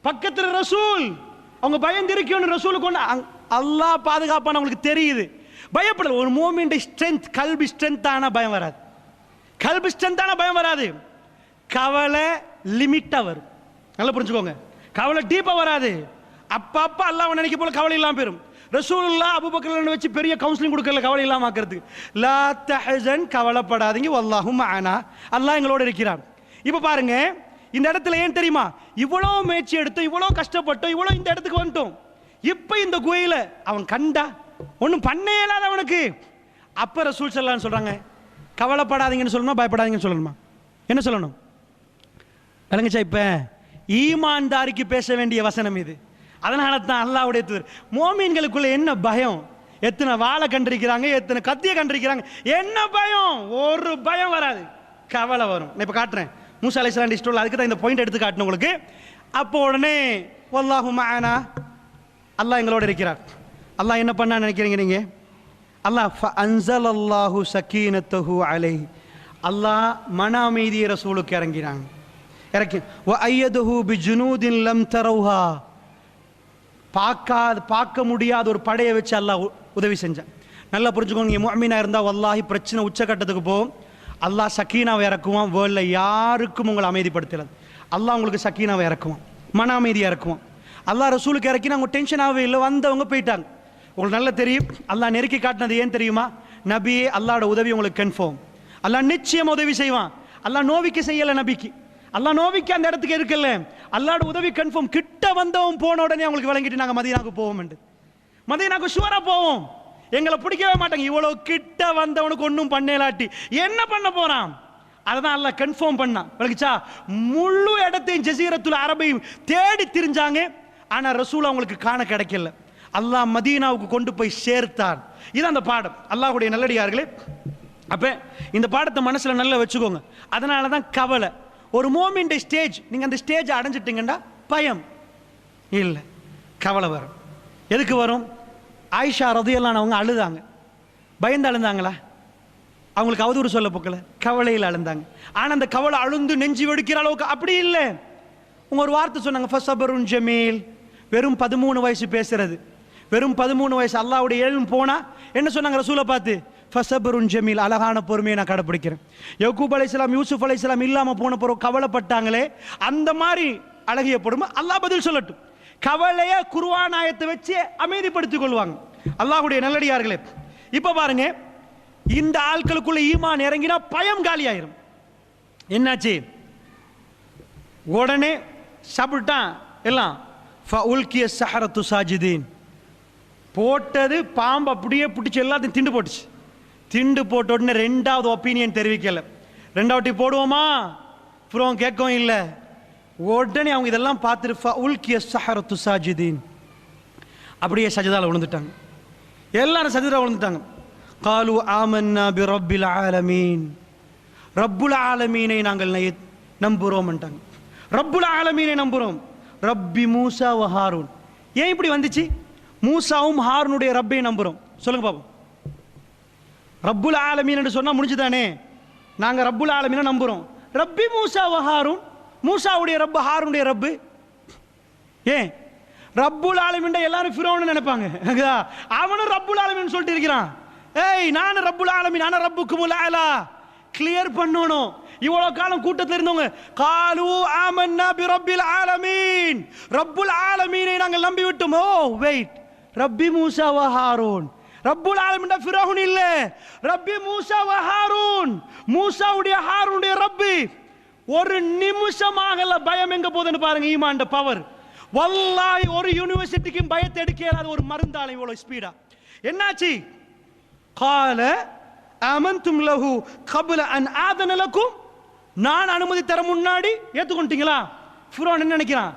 பக்கத்துல ரசூல், அவங்க பயந்திருக்கணும் ரசூலுக்கு ஒண்ணு, அல்லாஹ் பாதுகாப்பான உங்களுக்கு தெரியுது. பயப்படல. ஒரு மோமெண்ட் ஸ்ட்ரென்த், கல்வி ஸ்ட்ரென்த் ஆனா பயம் வராது. கல்வி ஸ்ட்ரென்த் ஆனா பயம் வராது. கவலை லிமிட்டா வரும். நல்லா புரிஞ்சுக்கோங்க. கவலை டீப்பா வராது. அப்பப்ப அல்லாஹ் நினைக்க போல கவலை இல்லாம போயிரும். ரசூலுல்லாஹ் அபூபக்கர் வச்சு பெரிய கவுன்சிலிங் கொடுக்கல கவலை இல்லாம ஆக்கிறதுக்கு. லா தஹஸன், கவலைப்படாதீங்க, வல்லாஹு மஅனா, அல்லாஹ் எங்களோட இருக்கிறான். இப்ப பாருங்க, இந்த இடத்துல ஏன் தெரியுமா, இவ்வளவு முயற்சி எடுத்தோம், இவ்வளவு கஷ்டப்பட்டோம், இவ்வளவு இந்த இடத்துக்கு வந்துட்டோம். இப்ப இந்த குகையில அவன் கண்டா ஒன்னும் பண்ணே இல்லாத அவனுக்கு. அப்ப ரசூல் ஸல்லல்லாஹு அலைஹி வஸல்லம் சொல்றாங்க, கவலைப்படாதீங்கன்னு சொல்லணுமா, பயப்படாதீங்கன்னு சொல்லணுமா? என்ன சொல்லணும்? விளங்குச்சா? இப்ப ஈமான்தாரிக்கு பேச வேண்டிய வசனம் இது. அதனால தான் அல்லாஹ்வுடைய தூதர், மோமீன்களுக்குள்ள என்ன பயம், எத்தனை வாழை கண்டிருக்கிறாங்க, எத்தனை கத்திய கண்டிருக்கிறாங்க, என்ன பயம்? ஒரு பயம் வராது, கவலை வரும். நான் இப்ப காட்டுறேன். மூசா அலைஹிஸ்ஸலாம் ஸ்டோரியில் அதுக்கு தான் இந்த பாயிண்ட் எடுத்து காட்டணும் உங்களுக்கு. அப்போ உடனே வல்லாஹு மஅனா, அல்லாஹ் எங்களோட இருக்கிறார். அல்லாஹ் என்ன பண்ணா நினைக்கிறீங்க நீங்க? அல்லாஹ் ஃபஅன்ஸலல்லாஹு ஸகீனத்தஹு அலைஹி, அல்லாஹ் மன அமைதியை ரசூலுக்கு இறங்கினாங்க. இறக்கி வஅய்யதுஹு பிஜுனூதின் லம் தரவுஹா, பார்க்க முடியாத ஒரு படையை வச்சு அல்லாஹ் உதவி செஞ்சான். நல்லா புரிஞ்சுக்கோங்க. முஃமினா இருந்தா வல்லாஹி பிரச்சனை உச்சகட்டத்துக்கு போகும், அல்லாஹ் சக்கீனாவை இறக்குவான். வேர்ல்ட்ல யாருக்கும் உங்களை அமைதிப்படுத்தல, அல்லாஹ் உங்களுக்கு சக்கீனாவை இறக்குவான், மன அமைதியை இறக்குவான். அல்லாஹ் ரசூலுக்கு இறக்கி அவங்க டென்ஷன் ஆகவே இல்லை, வந்தவங்க போயிட்டாங்க. உங்களுக்கு நல்லா தெரியும், அல்லாஹ் நெருக்கி காட்டினது ஏன் தெரியுமா? நபியே, அல்லாஹ்வோட உதவி உங்களுக்கு கன்ஃபார்ம், அல்லாஹ் நிச்சயம் உதவி செய்வான். அல்லாஹ் நோவிக்க செய்யல நபிக்கு, அல்லாஹ் நோவிக்கு அந்த இடத்துக்கு இருக்கல, அல்லாஹ்வோட உதவி கன்ஃபார்ம். கிட்ட வந்தவன் போன உடனே அவங்களுக்கு விளங்கிட்டு நாங்கள் மதீனாவுக்கு போவோம், மதீனாவுக்கு ஷுவரா போவோம், எங்களை பிடிக்கவே மாட்டாங்க. இவ்வளவு கிட்ட வந்தவனுக்கு ஒன்றும் பண்ணலாட்டி என்ன பண்ண போறான்? அதான் அல்லாஹ் கன்ஃபார்ம் பண்ணான். விளக்குச்சா? முழு இடத்தையும் ஜஸீரத்துல் அரபையும் தேடி திரிஞ்சாங்க, ஆனா ரசூல் அவங்களுக்கு காண கிடைக்கல. அல்லாஹ் மதீனாவுக்கு கொண்டு போய் சேர்த்தான். இது அந்த பாடம். அல்லாஹ்வுடைய நல்லடியார்களே, அப்ப இந்த பாடத்தை மனசுல நல்லா வச்சுக்கோங்க. அதனால தான் கவலை ஒரு மோமெண்ட் ஸ்டேஜ், நீங்க அந்த ஸ்டேஜ் அடைஞ்சிட்டீங்கன்னா பயம் இல்லை, கவலை வரும். எதுக்கு வரும்? ஆயிஷா ரலியல்லாஹு அன்ஹா அவங்க அழுதாங்க. பயந்து அழுந்தாங்களா? அவங்களுக்கு அவதூறு சொல்ல போக்கல, கவலையில் அழுந்தாங்க. ஆனா அந்த கவலை அழுந்து நெஞ்சு வெடிக்கிற அளவுக்கு அப்படி இல்லை. உங்க ஒரு வார்த்தை சொன்னாங்க, ஃபஸபருன் ஜமீல். வெறும் 13 வயசு பேசுறது, வெறும் 13 வயசு. அல்லாஹ்வுடைய ஏழும் போனா என்ன சொன்னாங்க ரசூலை பார்த்து? ஃபஸபருன் ஜமீல், அழகான பொறுமையை நான் கடைப்பிடிக்கிறேன். யக்கூப் அலைஹிஸ்ஸலாம், யூசுப் அலைஹிஸ்ஸலாம் இல்லாம போன பிறகு கவலைப்பட்டாங்களே, அந்த மாதிரி அழகிய பொறுமை. அல்லாஹ் பதில் சொல்லட்டும். கவலைய குர்ஆன் ஆயத்தை வச்சு அமைதிப்படுத்திக் கொள்வாங்க. அல்லாஹ்வுடைய நல்லடியார்களே, இப்ப பாருங்க, இந்த ஆட்களுக்குள்ள ஈமான் இறங்கினா பயம் காலியாயிரும். என்னாச்சு? உடனே சாப்பிட்டான் எல்லாம். ஃபஉல்கிய ஸஹரத்து சாஜிதீன், போட்டது பாம்பு அப்படியே பிடிச்சி எல்லாத்தையும் திண்டு போட்டுச்சு. திண்டு போட்ட உடனே ரெண்டாவது ஒப்பீனியன் தெரிவிக்கல. ரெண்டாவட்டி போடுவோமா அப்புறம் கேட்கவும் இல்லை. உடனே அவங்க இதெல்லாம் பார்த்துட்டு ஃபஉல்கிய ஸஹரத்து சாஜிதீன், அப்படியே சஜதால விழுந்துட்டாங்க. எல்லாரும் சஜதால விழுந்துட்டாங்க. காலு ஆமன்னா பி ரப்பில் ஆலமீன், ரப்புல் ஆலமீனை நாங்கள் நம்புறோம். ரப்புல் ஆலமீனை நம்புறோம். ரப்பி மூசா வ ஹாரூன். ஏன் இப்படி வந்துச்சு? மூசாவும் ஹாரூனுடைய ரப்பை நம்புறோம். சொல்லுங்க பாப்போம். ரப்புல் ஆலமீன் என்று சொன்னா முடிஞ்சுதானே? நாங்க ரப்புல் ஆலமீனை நம்புறோம். ரப்பி மூசா வ ஹாரூன், மூசாவுடைய ரப்பு ஹாரூனுடைய ரப்பு. ஏன் ரப்புல் ஆலமீன் எல்லாரும் ஃபிரௌன் நினைப்பாங்க. அவனும் ரப்புல் ஆலமீன் சொல்லிட்டு இருக்கிறான். ஏய், நான் ரப்புல் ஆலமீன், நான் ரப்புக்குமுல் ஆலா. கிளியர் பண்ணணும். இவ்வளவு காலம் கூட்டத்தில் இருந்தவங்க காலு ஆமன்னா பி ரப்பில் ஆலமீன், ரப்புல் ஆலமீனை நாங்கள் நம்பி விட்டோம். ஓ வெயிட், ரப்பி மூசா வ ஹாரூன். ரப்புல் ஆலமீன் ஃபிரௌன் இல்ல, ரப்பி மூசா வ ஹாரூன், மூசாவுடைய ஹாரூனுடைய ரப்பி. ஒரு நிமிஷமாகல பயம் எங்க போகுதுன்னு பாருங்க. ஈமான் பவர். வல்லாஹி ஒரு யூனிவர்சிட்டிக்கு பயத்தை எடுக்க இயலாத ஒரு மருந்தாளை இவ்வளவு ஸ்பீடா. என்னாச்சு? கால ஆமன்தும் லஹு கப்ல அன் ஆதன லக்கும், நான் அனுமதி தர முன்னாடி ஏத்துக்கொண்டீங்களா? ஃபிரௌன் என்ன நினைக்கிறான்?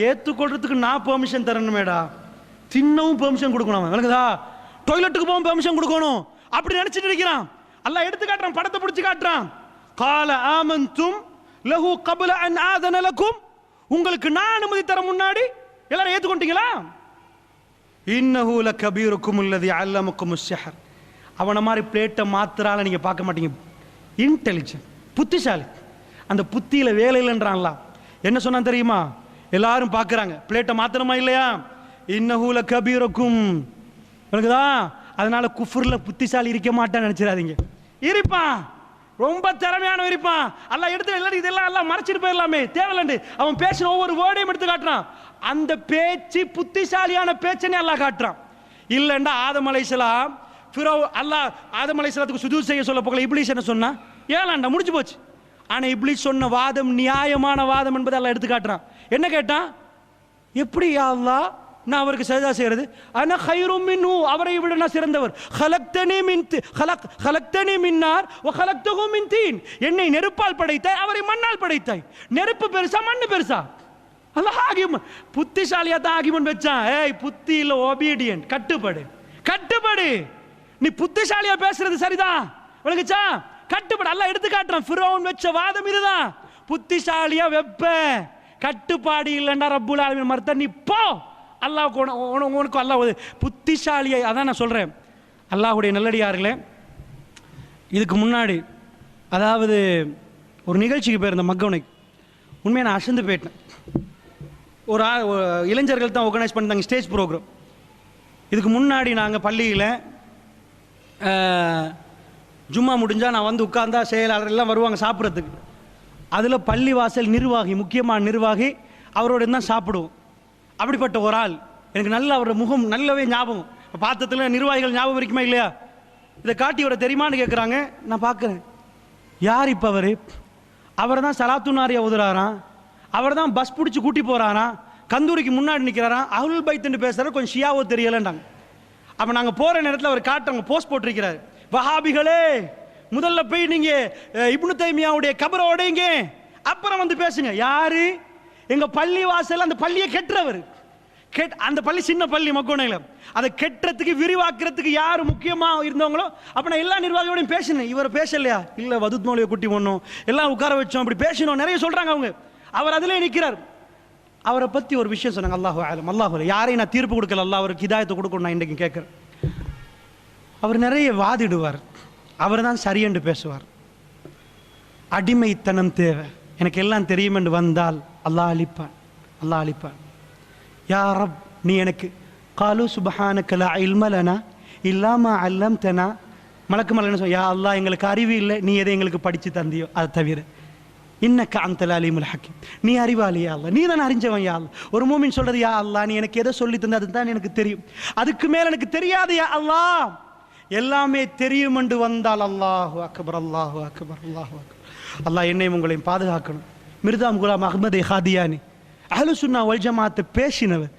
ஏத்துக்கொள்றதுக்கு நான் பெர்மிஷன் தரணுமேடா, தின்னவும் பெர்மிஷன் கொடுக்கணும். விளக்குதா? டாய்லெட்டுக்கு போக பெர்மிஷன் கொடுக்கணும். அப்படி நினைச்சிட்டு இருக்கிறான். அல்லாஹ் எடுத்து காட்டுறான், படத்தை பிடிச்சு காட்டுறான். கால ஆமன்தும் லஹு கப்ல அன் ஆதன லக்கும், உங்களுக்கு நான் அனுமதி தர முன்னாடி எல்லாரும் ஏத்துக்கொண்டீங்களா? இன்னஹு லகபீருக்கும் அல்லதி அல்லமக்குமுஸ் ஸஹர். அவனை மாதிரி பிளேட்டை மாத்திரால நீங்க பார்க்க மாட்டீங்க. இன்டெலிஜென்ட், புத்திசாலி. அந்த புத்தியில வேலை இல்லைன்றான்ல. என்ன சொன்னான் தெரியுமா? எல்லாரும் பார்க்கறாங்க, பிளேட்டை மாத்திரமா இல்லையா? இன்னஹு லகபீருக்கும். இருக்குதா? அதனால குஃப்ர்ல புத்திசாலி இருக்க மாட்டான்னு நினைச்சிடாதீங்க. இருப்பான், ரொம்ப திறமையான இருப்பான். அல்லாஹ் எடுத்து எல்லாரும் இதெல்லாம் எல்லாம் மறைச்சிட்டு போயிடலாமே, தேவையில்லை. அவன் பேசின ஒவ்வொரு வேர்டையும் எடுத்து காட்டுறான். அந்த பேச்சு புத்திசாலியான பேச்சனே அல்லாஹ் காட்டுறான். இல்லைண்டா ஆதம் அலைஹிஸ்ஸலாம் அல்லாஹ் ஆதம் அலைஹிஸ்ஸலாத்துக்கு சுஜூத் செய்ய சொல்ல போகல. இப்லீஸ் என்ன சொன்னா? ஏலாண்டா, முடிஞ்சு போச்சு. ஆனா இப்லீஸ் சொன்ன வாதம் நியாயமான வாதம் என்பதை அல்லாஹ் எடுத்து காட்டுறான். என்ன கேட்டான்? எப்படி யா அல்லாஹ் நான் அவருக்கு சஜதா செய்யறது? அன கைரும் மின்ஹு, அவரை விட நான் சிறந்தவர். ஹலக்தனி மின் நார் வ ஹலக்தஹு மின் தீன், என்னை நெருப்பால் படைத்தாய், அவரை மண்ணால் படைத்தாய். நெருப்பு பெருசா மண்ணு பெருசா? அல்லாஹ் ஆகியமன் புத்திசாலியா தான் ஆகியமன் வச்சான். ஏய், புத்தி இல்ல, ஒபீடியன்ட், கட்டுப்படு. கட்டுப்படு. நீ புத்திசாலியா பேசுறது சரிதான், விளங்குச்சா? கட்டுப்படு. அல்லாஹ் எடுத்து காட்டுறான். ஃபிரௌன் வச்ச வாதம் இதுதான். புத்திசாலியா வெப்ப, கட்டுப்பாடு இல்லைண்டா ரப்புல் ஆலமீன் மறுத்த நீ போ. அல்லாஹ் உனக்கு அல்லாஹ் புத்திசாலியை. அதான் நான் சொல்றேன், அல்லாஹ்வுடைய நல்லடியார்களே. இதுக்கு முன்னாடி அதாவது ஒரு நிகழ்ச்சிக்கு போயிருந்த மக்கவனைக்கு உண்மையை நான் அசந்து போயிட்டேன். ஒரு இளைஞர்கள் தான் ஆர்கனைஸ் பண்ணிட்டாங்க ஸ்டேஜ் ப்ரோக்ராம். இதுக்கு முன்னாடி நாங்கள் பள்ளியில் ஜும்மா முடிஞ்சால் நான் வந்து உட்கார்ந்தா செயலாளர் எல்லாம் வருவாங்க சாப்பிட்றதுக்கு. அதில் பள்ளிவாசல் நிர்வாகி, முக்கியமான நிர்வாகி, அவரோட தான் சாப்பிடுவோம். அப்படிப்பட்ட ஒரு ஆள் எனக்கு நல்ல அவரோட முகம் நல்லவே ஞாபகம். பார்த்ததுல நிர்வாகிகள் ஞாபகம் இருக்குமா இல்லையா? இதை காட்டி அவரை தெரியுமான்னு கேட்குறாங்க. நான் பார்க்குறேன், யார் இப்போ அவர் தான் சலாத்து நாரியா உதுறாராம், அவர் தான் பஸ் பிடிச்சி கூட்டி போகிறாராம், கந்தூரிக்கு முன்னாடி நிற்கிறாராம், அஹ்லுல் பைத்துன்னு பேசுகிறார், கொஞ்சம் ஷியாவோ தெரியலைன்றாங்க. அப்போ நாங்கள் போகிற நேரத்தில் அவர் காட்டுறவங்க போஸ்ட் போட்டிருக்கிறார், வஹாபிகளே முதல்ல போய் நீங்கள் இப்னு தைமியாவுடைய கபரை உடைங்க, அப்புறம் வந்து பேசுங்க. யாரு? எங்கள் பள்ளி வாசல் அந்த பள்ளியை கெட்டுறவர். அந்த பள்ளி சின்ன பள்ளி மக்கோனையில், அதை கெட்டுறதுக்கு விரிவாக்குறதுக்கு யார் முக்கியமாக இருந்தவங்களோ அப்போ நான் எல்லா நிர்வாகியோடையும் பேசினேன். இவர் பேசலையா? இல்லை, வதுத் மௌலியை குட்டி ஒன்றும் எல்லாம் உட்கார வச்சோம், அப்படி பேசணும், நிறைய சொல்கிறாங்க அவங்க. அவர் அதிலே நிற்கிறார். அவரை பற்றி ஒரு விஷயம் சொன்னாங்க. அல்லாஹு ஆலம், அல்லாஹு, யாரையும் நான் தீர்ப்பு கொடுக்கல, அல்லாஹ் அவருக்கு ஹிதாயத்தை கொடுக்கணும். நான் இன்றைக்கு கேட்குறேன். அவர் நிறைய வாதிடுவார், அவர் தான் சரியென்று பேசுவார். அடிமைத்தனம் தேவை, எனக்கு எல்லாம் தெரியும் என்று வந்தால் அல்லாஹ் அழிப்பான், அல்லாஹ் அழிப்பான். யா ரப், நீ எனக்கு காலு சுபஹானக லா இல்ம லனா இல்லா மா அல்லம்தனா. மலக்கு மலன்னு சொல், யா அல்லாஹ் எங்களுக்கு அறிவு இல்லை, நீ எதை எங்களுக்கு படித்து தந்தியோ அதை தவிர. இன்னக்க அன்தல் அலீமுல் ஹக்கீம், நீ அறிவாளி யா அல்லாஹ், நீ தான் அறிஞ்சவன் யா அல்லாஹ். ஒரு மூமின் சொல்றது, யா அல்லாஹ் நீ எனக்கு எதை சொல்லி தந்த அதுதான் எனக்கு தெரியும், அதுக்கு மேல எனக்கு தெரியாது யா அல்லாஹ். எல்லாமே தெரியும் என்று வந்தால் அல்லாஹு அக்பர், அல்லாஹு அக்பர், அல்லாஹு அக்பர். அல்லாஹ் என்னையும் உங்களையும் பாதுகாக்கணும். மிர்தாம் குலாம் அஹ்மதே காதியானி அஹ்லு சுன்னா வல் ஜமாஅத் பேசினவர்,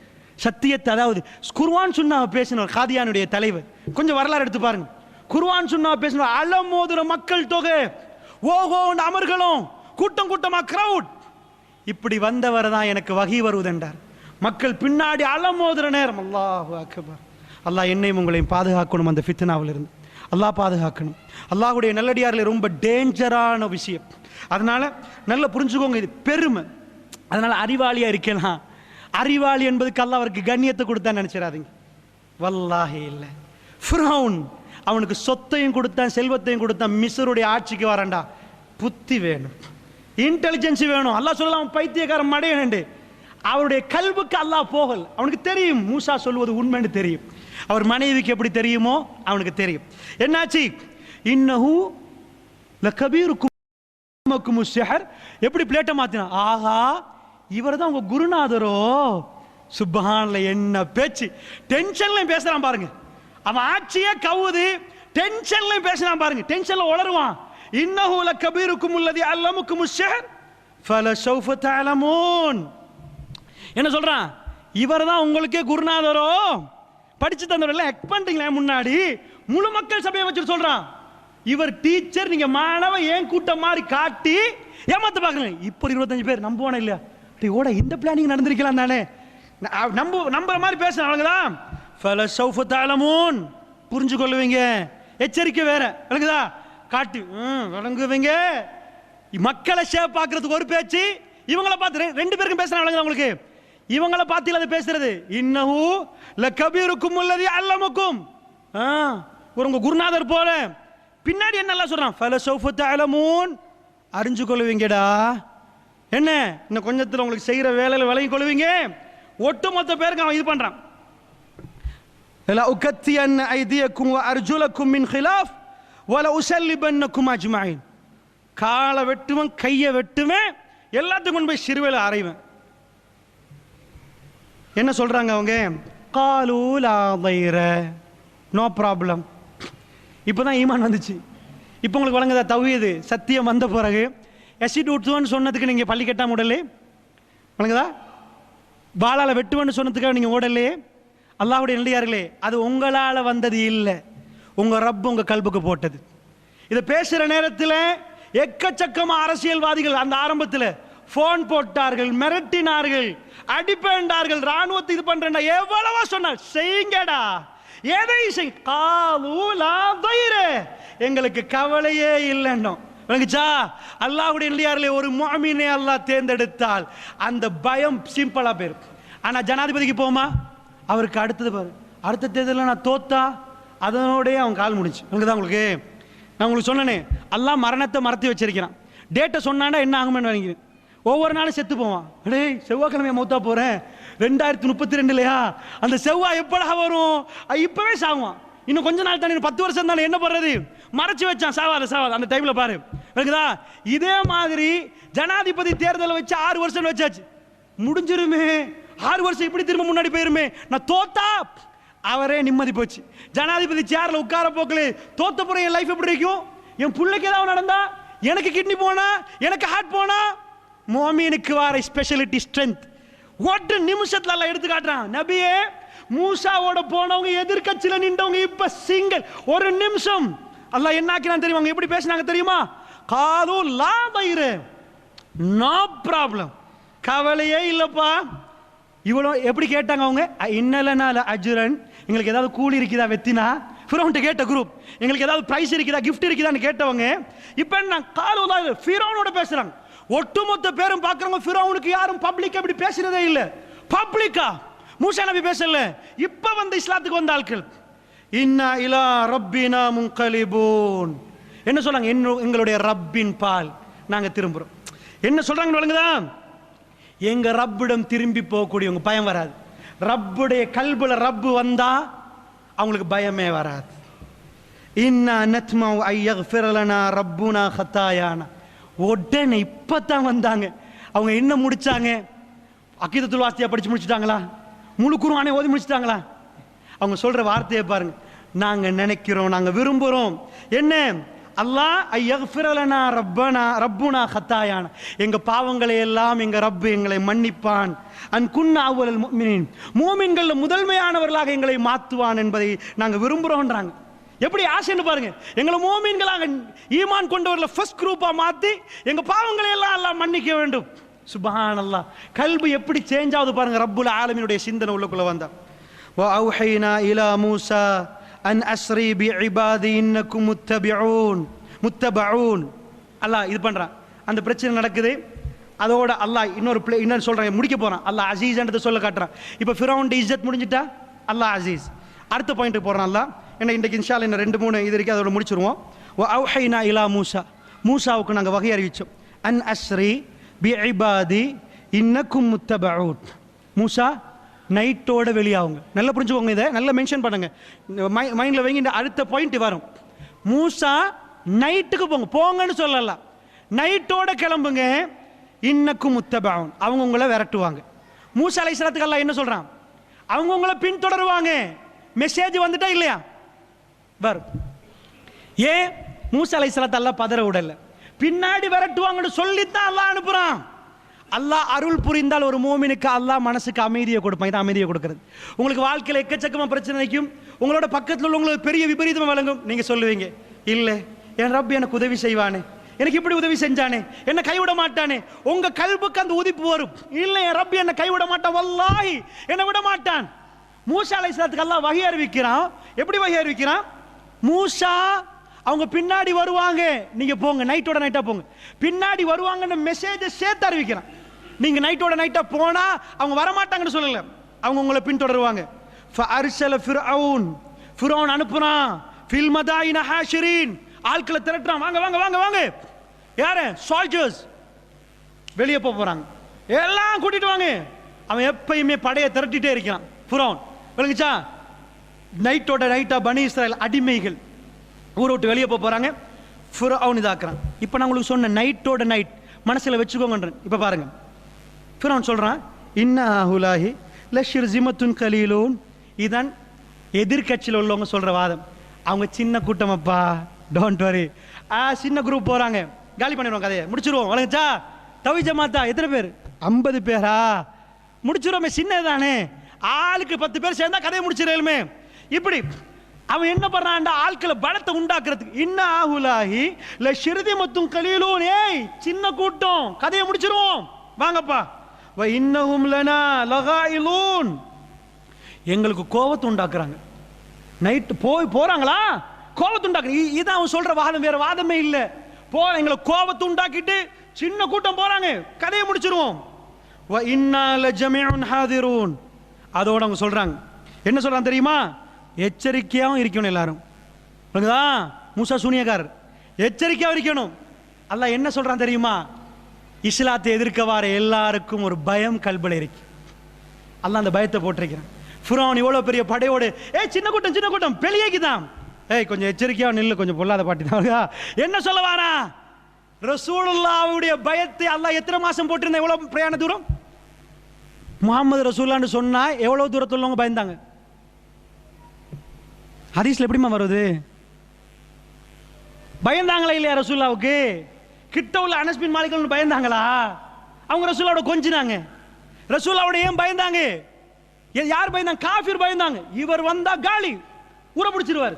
சத்தியத்தை அதாவது குர்ஆன் சுன்னாவை பேசினவர், காதியானுடைய தலைவர். கொஞ்சம் வரலாறு எடுத்து பாருங்க. குர்ஆன் சுன்னாவை பேசினவர், அலமோதுற மக்கள் தொகை, ஓஹோ அமர்களும் கூட்டம் கூட்டமா கிரவுட், இப்படி வந்தவர் தான் எனக்கு வகி வருவதென்றார். மக்கள் பின்னாடி அலமோதுற நேரம். அல்லாஹு அக்பர். அல்லாஹ் என்னையும் உங்களையும் பாதுகாக்கணும் அந்த ஃபித்னாவில் இருந்து. அல்லாஹ் பாதுகாக்கணும். அல்லாஹ்வுடைய நல்லடியாரில் ரொம்ப டேஞ்சரான விஷயம். அதனால நல்லா புரிஞ்சுக்கோங்க, இது பெருமை. அதனால அறிவாளியா இருக்கலாம். அறிவாளி என்பதுக்கு அல்லாஹ் அவருக்கு கண்ணியத்தை கொடுத்தான்னு நினைச்சிடாதீங்க. வல்லாஹி இல்லை. ஃபிரௌன் அவனுக்கு சொத்தையும் கொடுத்தான், செல்வத்தையும் கொடுத்தான். மிஸ்ருடைய ஆட்சிக்கு வரண்டா புத்தி வேணும், இன்டெலிஜென்ஸ் வேணும். அல்லாஹ் சொல்லலாம் பைத்தியக்காரன் மடையனண்டு. அவருடைய கல்வுக்கு அல்லாஹ் போகல். அவனுக்கு தெரியும் மூசா சொல்வது உண்மைன்னு தெரியும். அவர் மனைவிக்கு எப்படி தெரியுமோ அவனுக்கு தெரியும். என்னாச்சு? இன்னஹு லகபீருக்கும் ஸஹர், எப்படி பிளேட்டை மாத்தினா, ஆஹா இவர் தான் உங்க குருநாதரோ. சுப்ஹானல்லாஹ், என்ன பேச்சு! டென்ஷன்லயும் பேசுறான் பாருங்க. அவன் ஆட்சியே கவுது, டென்ஷன்லயும் பேசுறான் பாருங்க. டென்ஷன்ல உளருவான். இன்னஹு லகபீருக்கும் அல்லதி அல்லமுக்கும் ஸஹர் ஃபலஸௌஃப தஅலமூன். என்ன சொல்றான்? இவர் தான் உங்களுக்கே குருநாதரோ, படிச்சு தந்தவரெல்லாம் எக் பண்றீங்களா? முன்னாடி முழு மக்கள் சபையை வச்சு சொல்றான், இவர் டீச்சர், நீங்க மாணவன் ஏன் கூட்டம் மாதிரி காட்டி ஏமாத்த பாக்குறீங்க. இப்போ 25 பேர் நம்புவானே இல்லையா? ஓட இந்த பிளானிங் நடந்திருக்கலாம் தானே, நம்புற மாதிரி பேசுறேன். அவ்வளவுதான். ஃபலஸௌஃப தஅலமூன், புரிஞ்சு கொள்ளுவீங்க. எச்சரிக்கை வேற, விளங்குதா? காட்டி விளங்குவீங்க. மக்களை ஷேப் பார்க்கறதுக்கு ஒரு பேச்சு, இவங்களை பார்த்து 2 பேருக்கும் பேசுறாங்க. விளங்குதா உங்களுக்கு? இவங்களை பார்த்து அது பேசுறது. இன்னஹு லகபீருக்கும் அல்லதி அல்லமுக்கும், உங்க குருநாதர் போல. பின்னாடி என்ன சொல்றான்? ஃபலஸௌஃப தஅலமூன், அறிஞ்சு கொள்வீங்கடா. என்ன இன்னும் கொஞ்சத்துல உங்களுக்கு செய்யற வேலையில விளங்கி கொள்வீங்க. ஒட்டுமொத்த பேருக்கு அவன் இது பண்றான். லா உகத்தியன் ஐதியக்கும் வ அர்ஜுலக்கும் மின் கிலாஃப் வல உஸல்லிபன்னக்கும் அஜ்மஈன். காலை வெட்டுவன், கையை வெட்டுவேன், எல்லாத்துக்கும் கொண்டு போய் சிறுவேல அறைவேன். என்ன சொல்றாங்க அவங்க? காலு லா தைர, நோ ப்ராப்ளம். இப்போதான் ஈமான் வந்துச்சு. இப்போ உங்களுக்கு வழங்குதா தௌஹீது? சத்தியம் வந்த பிறகு எசிட் ஊற்றுவன்னு சொன்னதுக்கு நீங்கள் பள்ளி கட்டாம உடலே வழங்குதா? பாலால வெட்டுவன்னு சொன்னதுக்காக நீங்கள் ஓடலே? அல்லாஹ்வுடைய நல்லடியார்களே, அது உங்களால் வந்தது இல்லை, உங்க ரப்பு உங்க கல்புக்கு போட்டது. இதை பேசுகிற நேரத்தில் எக்கச்சக்கமாக அரசியல்வாதிகள் அந்த ஆரம்பத்தில் ஃபோன் போட்டார்கள், மிரட்டினார்கள், அடிப்பேண்டார்கள், ராணுவத்தை இது பண்றேன்டா, எவ்வளவோ சொன்னார். செய்யுங்கடா, எதை செய். காலு லா தைர, எங்களுக்கு கவலையே இல்லைன்னோம். விளங்குச்சா? அல்லாஹ்வுடைய நல்லடியார்களே, ஒரு முஃமினை அல்லாஹ் தேர்ந்தெடுத்தால் அந்த பயம் சிம்பிளா போயிடும். ஆனா ஜனாதிபதிக்கு போமா, அவருக்கு அடுத்தது பாரு, அடுத்த தேர்தலில் நான் தோத்தா அதனோடய அவன் கால் முடிச்சு. விளங்குதா உங்களுக்கு? நான் உங்களுக்கு சொன்னேனே, அல்லாஹ் மரணத்தை மறத்தி வச்சிருக்கிறான். டேட்டை சொன்னாண்டா என்ன ஆகுமென்னு நினைக்கிறேன். ஒவ்வொரு நாளும் செத்து போவான். அடே செவ்வாய்க்கிழமையை மௌத்தா போறேன், 2032 அந்த செவ்வாய் எப்படா வரும்? இப்பவே சாகுவான். இன்னும் கொஞ்ச நாள் தானே, 10 வருஷம் தானே, என்ன பண்றது? மறைச்சு வச்சான். சாவாது அந்த டைம்ல பாரு. இருக்குதா? இதே மாதிரி ஜனாதிபதி தேர்தலை வச்சு 6 வருஷம் வச்சாச்சு. முடிஞ்சிருமே, 6 வருஷம் இப்படி திரும்ப முன்னாடி போயிருமே. நான் தோத்தா அவரே நிம்மதி போச்சு. ஜனாதிபதி சேர்ல உட்கார போக்கலே தோத்த போற என் லைஃப் எப்படி இருக்கும்? என் பிள்ளைக்கு ஏதாவது நடந்தா, எனக்கு கிட்னி போனா, எனக்கு ஹார்ட் போனா, முஃமினுக்கு வர ஸ்பெஷாலிட்டி ஸ்ட்ரென்த் ஒட்டு நிமிஷத்துல எல்லாம் எடுத்து காட்டுறான். நபியே, மூசாவோட போனவங்க எதிர்க்கட்சியில நின்றவங்க இப்ப சிங்கிள். ஒரு நிமிஷம் அல்லாஹ் என்ன ஆக்கினான் தெரியுமா? எப்படி பேசினாங்க தெரியுமா? காலு லா தைர, நோ ப்ராப்ளம், கவலையே இல்லப்பா. இவ்வளோ எப்படி கேட்டாங்க அவங்க? இன்னலனால அஜ்ரன், எங்களுக்கு ஏதாவது கூலி இருக்குதா வெத்தினா? ஃபிரௌன்ட்ட கேட்ட குரூப், எங்களுக்கு ஏதாவது பிரைஸ் இருக்குதா, கிஃப்ட் இருக்குதான்னு கேட்டவங்க. இப்போ நான் காலு ஃபிரௌனோட பேசுறாங்க. ஒட்டுமொத்த பேரும் பார்க்குறவங்க ஃபிரௌனுக்கு யாரும் பப்ளிக் அப்படி பேசுறதே இல்லை. பப்ளிக்கா மூசா நபி பேசல. இப்ப வந்து இஸ்லாத்துக்கு வந்த ஆட்கள், இன்னா இலா ரப்பினா முன்கலிபூன், என்ன சொல்றாங்க? எங்களுடைய ரப்பின் பால் நாங்க திரும்புறோம். என்ன சொல்றாங்கன்னு வழங்குதா? எங்க ரப்பிடம் திரும்பி போகக்கூடியவங்க பயம் வராது. ரப்புடைய கல்புல ரப்பு வந்தா அவங்களுக்கு பயமே வராது. இன்னா நத்மஉ ஐ யக்ஃபிர லனா ரப்புனா ஹதாயானா உடனே இப்பதான் வந்தாங்க. அவங்க என்ன முடிச்சாங்க? அக்கீதத்துல் வாஸ்தியா படிச்சு முடிச்சிட்டாங்களா? முழு குர்ஆனை ஓதி முடிச்சிட்டாங்களா? அவங்க சொல்ற வார்த்தையை பாருங்க. நாங்க நினைக்கிறோம், நாங்க விரும்புறோம் என்ன? அல்லாஹ் ஐயக்ஃபிர லனா ரப்புனா ஹத்தாயானா, எங்க பாவங்களை எல்லாம் எங்க ரப்பு எங்களை மன்னிப்பான். அன் குன்னா அவ்வலல் முஃமினீன், மூமின்கள் முதன்மையானவர்களாக எங்களை மாற்றுவான் என்பதை நாங்க விரும்புறோம்ன்றாங்க. எப்படி ஆசைன்னு பாருங்க. எங்களை மூமின்களாக ஈமான் கொண்டவர்களை ஃபர்ஸ்ட் குரூப்பா மாத்தி எங்க பாவங்களை எல்லாம் அல்லாஹ் மன்னிக்க வேண்டும். சுப்ஹானல்லாஹ், கல்பு எப்படி சேஞ்ச் ஆகுது பாருங்க. ரப்புல் ஆலமீனுடைய சிந்தனை உள்ளுக்குள்ள வந்தா. வ அவ்ஹைனா இலா மூஸா அன் அஸ்ரி பி இபாதி இன்னக்கும் முத்தபஊன். அல்லாஹ் இது பண்றான். அந்த பிரச்சனை நடக்குது. அதோட அல்லாஹ் இன்னொரு சொல்றேன், முடிக்க போறான். அல்லாஹ் அசீஸ்ன்றதை சொல்ல காட்டுறான். இப்போ ஃபிரௌன் இஸ்ஸத் முடிஞ்சிட்டா அல்லாஹ் அசீஸ். அடுத்த பாயிண்ட்டுக்கு போறான் அல்லாஹ். ஏன்னா இன்றைக்கு இன்ஷா அல்லாஹ் இன்னும் 2-3 இது இருக்கு, அதோட முடிச்சிருவோம். வ அவ்ஹைனா இலா மூஸா, மூஸாவுக்கு நாங்கள் வகை அறிவிச்சோம். அன் அஸ்ரி பி இபாதி இன்னக்கும் முத்தபஊன். மூஸா நைட்டோட வெளியாகுங்க. நல்லா புரிஞ்சுக்கோங்க, இதை நல்லா மென்ஷன் பண்ணுங்க, மைண்டில் வைங்க. இந்த அடுத்த பாயிண்ட் வரும். மூஸா நைட்டுக்கு போங்கன்னு சொல்லலாம், நைட்டோட கிளம்புங்க. இன்னக்கும் முத்தபஊன், அவங்க உங்களை விரட்டுவாங்க. மூஸா அலைஹிஸ்ஸலாத்துக்கு அல்லாஹ் என்ன சொல்றான்? அவங்க உங்களை பின்தொடருவாங்க. மெசேஜ் வந்துட்டா இல்லையா வரும். ஏன் மூஸா அலைஹிஸ்ஸலாத்து அல்லாஹ் பதற விடல, பின்னாடி விரட்டுவாங்கன்னு சொல்லித்தான் அல்லாஹ் அனுப்புறான். அல்லாஹ் அருள் புரிந்தால் ஒரு மூமினுக்கு அல்லாஹ் மனசுக்கு அமைதியை கொடுப்பான். இதான் அமைதியை கொடுக்கிறது. உங்களுக்கு வாழ்க்கையில் எக்கச்சக்கமா பிரச்சனை நிற்கும், உங்களோட பக்கத்தில் உள்ளவங்களுக்கு பெரிய விபரீதம் வழங்கும். நீங்க சொல்லுவீங்க, இல்லை என் ரப் எனக்கு உதவி செய்வானே, எனக்கு இப்படி உதவி செஞ்சானே, என்ன கைவிட மாட்டானே. உங்க கல்புக்கு அந்த உதிப்பு வரும். இல்லை என் ரப் என்ன கைவிட மாட்டான், வல்லாஹி என்னை விட மாட்டான். மூஸா அலைஹிஸ்ஸலாத்துக்கு அல்லாஹ் வஹி அறிவிக்கிறான். எப்படி வஹி அறிவிக்கிறான்? மூஸா அவங்க பின்னாடி வருவாங்க, நீங்க போங்க, நைட்டோட நைட்டா போங்க. பின்னாடி வருவாங்கன்னு மெசேஜை சேர்த்து அறிவிக்கிறான். நீங்க நைட்டோட நைட்டா போனா அவங்க வரமாட்டாங்கன்னு சொல்லல, அவங்க உங்களை பின்தொடருவாங்க. ஃபஅர்ஸல ஃபிர்அவுன், ஃபிர்அவுன் அனுப்புறான். ஃபில் மதாயின ஹாஷிரீன், ஆட்களை திரட்டுறான். வாங்க வாங்க வாங்க வாங்க. யாரு? சோல்ஜர்ஸ் வெளியே போறாங்க, எல்லாம் கூட்டிட்டு வாங்க. அவன் எப்பயுமே படையை திரட்டிட்டே இருக்கிறான் ஃபிர்அவுன். விளங்குச்சா? நைட்டோட நைட்டா பனி இஸ்ராயல் அடிமைகள் ஊரை விட்டு வெளியே போறாங்க. ஃபிர்அவுன் இதாக்குறான். இப்போ நான் உங்களுக்கு சொன்ன நைட்டோட நைட் மனசில் வச்சுக்கோங்கன்றேன். இப்போ பாருங்க, ஃபிர்அவுன் சொல்றான், இன்னா ஹுலாஹி லஷிர்ஸிமத்துன் கலீலூன். இதான் எதிர்கட்சியில் உள்ளவங்க சொல்ற வாதம். அவங்க சின்ன கூட்டமப்பா, டோன்ட் வரி. சின்ன குரூப் போறாங்க, காலி பண்ணிடுவோம், கதையை முடிச்சிருவோம். வழங்கச்சா? தவி ஜமாத்தா எத்தனை பேர்? 50 பேரா? முடிச்சிருவோமே, சின்னதானே, ஆளுக்கு 10 பேர் சேர்ந்தா கதையை முடிச்சிருமே. இப்படி அவன் என்ன பண்றான்? ஆட்களை பலத்தை உண்டாக்குறதுக்கு இன்னா ஹுலாஹி லஷிர்ஸிமத்துன் கலீலூன். ஏய் சின்ன கூட்டம், கதையை முடிச்சிருவோம் வாங்கப்பா. வ இன்னஹும் லனா லகாயிலூன், எங்களுக்கு கோபத்தை உண்டாக்குறாங்க. நைட்டு போறாங்களா, கோபத்தை உண்டாக்குறாங்க. இதான் அவன் சொல்ற வாதம், வேற வாதமே இல்லை. எங்களை கோபத்தை உண்டாக்கிட்டு சின்ன கூட்டம் போறாங்க, கதையை முடிச்சிருவோம். வ இன்னா லஜமீஉன் ஹாதிரூன். அதோட அவங்க சொல்றாங்க, என்ன சொல்றாங்க தெரியுமா? எச்சரிக்கையாகவும் இருக்கணும் எல்லாரும். மூசா சூனியக்காரர், எச்சரிக்கையாக இருக்கணும். அல்லாஹ் என்ன சொல்றான் தெரியுமா? இஸ்லாத்தை எதிர்க்க வார எல்லாருக்கும் ஒரு பயம் கல்புல இருக்கு. அல்லாஹ் அந்த பயத்தை போட்டிருக்கிறான். ஃபிரௌன் இவ்வளவு பெரிய படையோடு, சின்ன கூட்டம் சின்ன கூட்டம் பெளியக்குதான், கொஞ்சம் எச்சரிக்கையா நில்லு, கொஞ்சம் பொல்லாத பாட்டி தான். என்ன சொல்ல வாரா? ரசூலுல்லாஹ்வுடைய பயத்தை அல்லாஹ் எத்தனை மாசம் போட்டிருந்தா? எவ்வளவு பிரயாண தூரம்? முஹம்மது ரசூலுல்லாஹ்னு சொன்னா எவ்வளவு தூரத்துல உள்ளவங்க பயந்தாங்க? ஹதீஸ்ல எப்படிமா வருது? பயந்தாங்களா இல்லையா ரசூலுல்லாஹ்வுக்கு? கிட்ட உள்ள அனஸ் பின் மாலிக் பயந்தாங்களா? அவங்க ரசூலுல்லாஹ்வோட கொஞ்சினாங்க. ரசூலுல்லாஹ்வோட ஏன் பயந்தாங்க? யார் பயந்தாங்க? காஃபிர் பயந்தாங்க. இவர் வந்தா காலி, ஊற பிடிச்சிருவார்.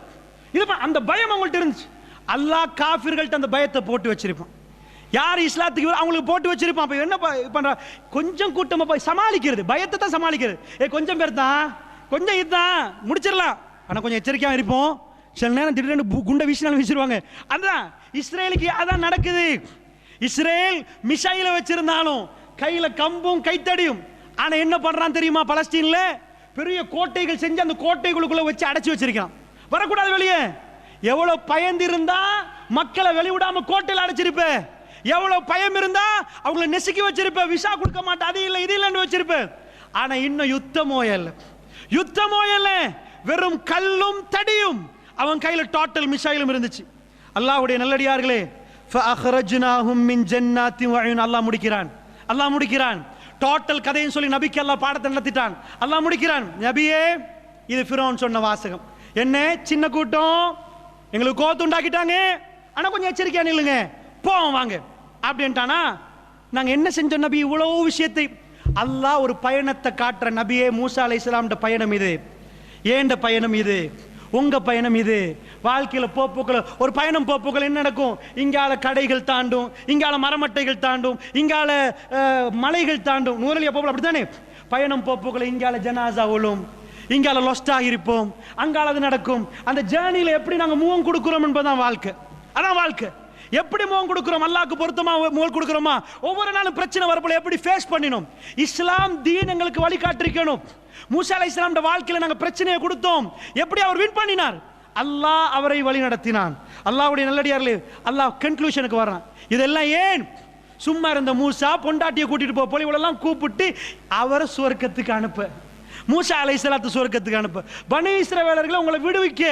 இது அந்த பயம் அவங்கள்ட்ட இருந்துச்சு. அல்லாஹ் காஃபிர்கள்ட்ட அந்த பயத்தை போட்டு வச்சிருப்பான். யார் இஸ்லாத்துக்கு அவங்களுக்கு போட்டு வச்சிருப்பான். அப்ப என்ன பண்ற? கொஞ்சம் கூட்டமா சமாளிக்கிறது, பயத்தை தான் சமாளிக்கிறது. கொஞ்சம் பேர் தான், கொஞ்சம் இதுதான் முடிச்சிடலாம், ஆனா கொஞ்சம் எச்சரிக்கையா இருப்போம். சில நேரம் திடீர்னு குண்டை வீசினாலும் வீசிடுவாங்க. அதான் இஸ்ரேலுக்கு அதான் நடக்குது. இஸ்ரேல் மிசைல வச்சிருந்தாலும் கையில கம்பும் கைத்தடியும். ஆனா என்ன பண்றான் தெரியுமா? பலஸ்தீன்ல பெரிய கோட்டைகள் செஞ்சு அந்த கோட்டைகளுக்குள்ள வச்சு அடைச்சு வச்சிருக்கான், வரக்கூடாது வெளியே. எவ்வளவு பயந்து இருந்தா மக்களை வெளிவிடாம கோட்டையில் அடைச்சிருப்ப, எவ்வளவு பயம் இருந்தா அவங்களை நெசுக்கி வச்சிருப்ப, விசா கொடுக்க மாட்டேன், அது இல்லை இது இல்லைன்னு வச்சிருப்ப. ஆனா இன்னும் யுத்தமோ இல்ல, வெறும் கல்லும் தடியும். அவன் கையில டோட்டல் மிசைலும் இருந்துச்சு. அல்லாஹ்வுடைய நல்லடியார்களே, فأخرجناهم من جنات وعيون. அல்லாஹ் முடிக்கிறான். டோட்டல் கதையும் சொல்லி நபிக்கு அல்லாஹ் பாடத்தை நடத்திட்டான். அல்லாஹ் முடிக்கிறான், நபியே இது ஃபிரௌன் சொன்ன வாசகம். என்ன சின்ன கூட்டம், எங்களுக்கு கோத்து உண்டாக்கிட்டாங்க, ஆனா கொஞ்சம் எச்சரிக்கையா நில்லுங்க, போவோம் வாங்க அப்படின்ட்டானா. நாங்க என்ன செஞ்சோம் நபி? இவ்வளவு விஷயத்தை அல்லாஹ் ஒரு பயணத்தை காட்டுற நபியே, மூசா அலைஹிஸ்ஸலாம்ட பயணம் இது, ஏண்ட பயணம் இது, உங்க பயணம் இது. வாழ்க்கையில் போக்குல ஒரு பயணம் போக்குல என்ன நடக்கும்? இங்கால கடைகள் தாண்டும், இங்கால மரமட்டைகள் தாண்டும், இங்கால மலைகள் தாண்டும். நூறலியா போக்குல அப்படித்தானே பயணம் போக்குல இங்கால ஜனாசா விழும், இங்கால லொஸ்டா இருப்போம், அங்கால அது நடக்கும். அந்த ஜேர்னியில எப்படி நாங்க முகம் கொடுக்கிறோம் என்பதுதான் வாழ்க்கை. அதான் வாழ்க்கை. எப்படி முகம் கொடுக்கிறோம், அல்லாஹ்வுக்கு பொருத்தமா முகம் கொடுக்கிறோமா? ஒவ்வொரு நாளும் பிரச்சனை வரப்போல எப்படி ஃபேஸ் பண்ணினோம்? இஸ்லாம் தீன் எங்களுக்கு வழிகாட்டிருக்கணும். மூசா அலைஹிஸ்ஸலாம் வாழ்க்கையில நாங்க பிரச்சனையை கொடுத்தோம், எப்படி அவர் வின் பண்ணினார்? அல்லாஹ் அவரை வழி நடத்தினான். அல்லாஹ்வுடைய நல்லடியார்களே, அல்லாஹ் கன்க்ளூஷனுக்கு வர்றான். இதெல்லாம் ஏன்? சும்மா இருந்த மூசா பொண்டாட்டியை கூட்டிட்டு போ பொலிவெல்லாம் கூப்பிட்டு அவரை சுவர்க்கத்துக்கு அனுப்ப, மூசா அலைஹிஸ்ஸலாத்து சுவர்க்கத்துக்கு அனுப்ப, பனி இஸ்ரவேலர்களை உங்களை விடுவிக்க,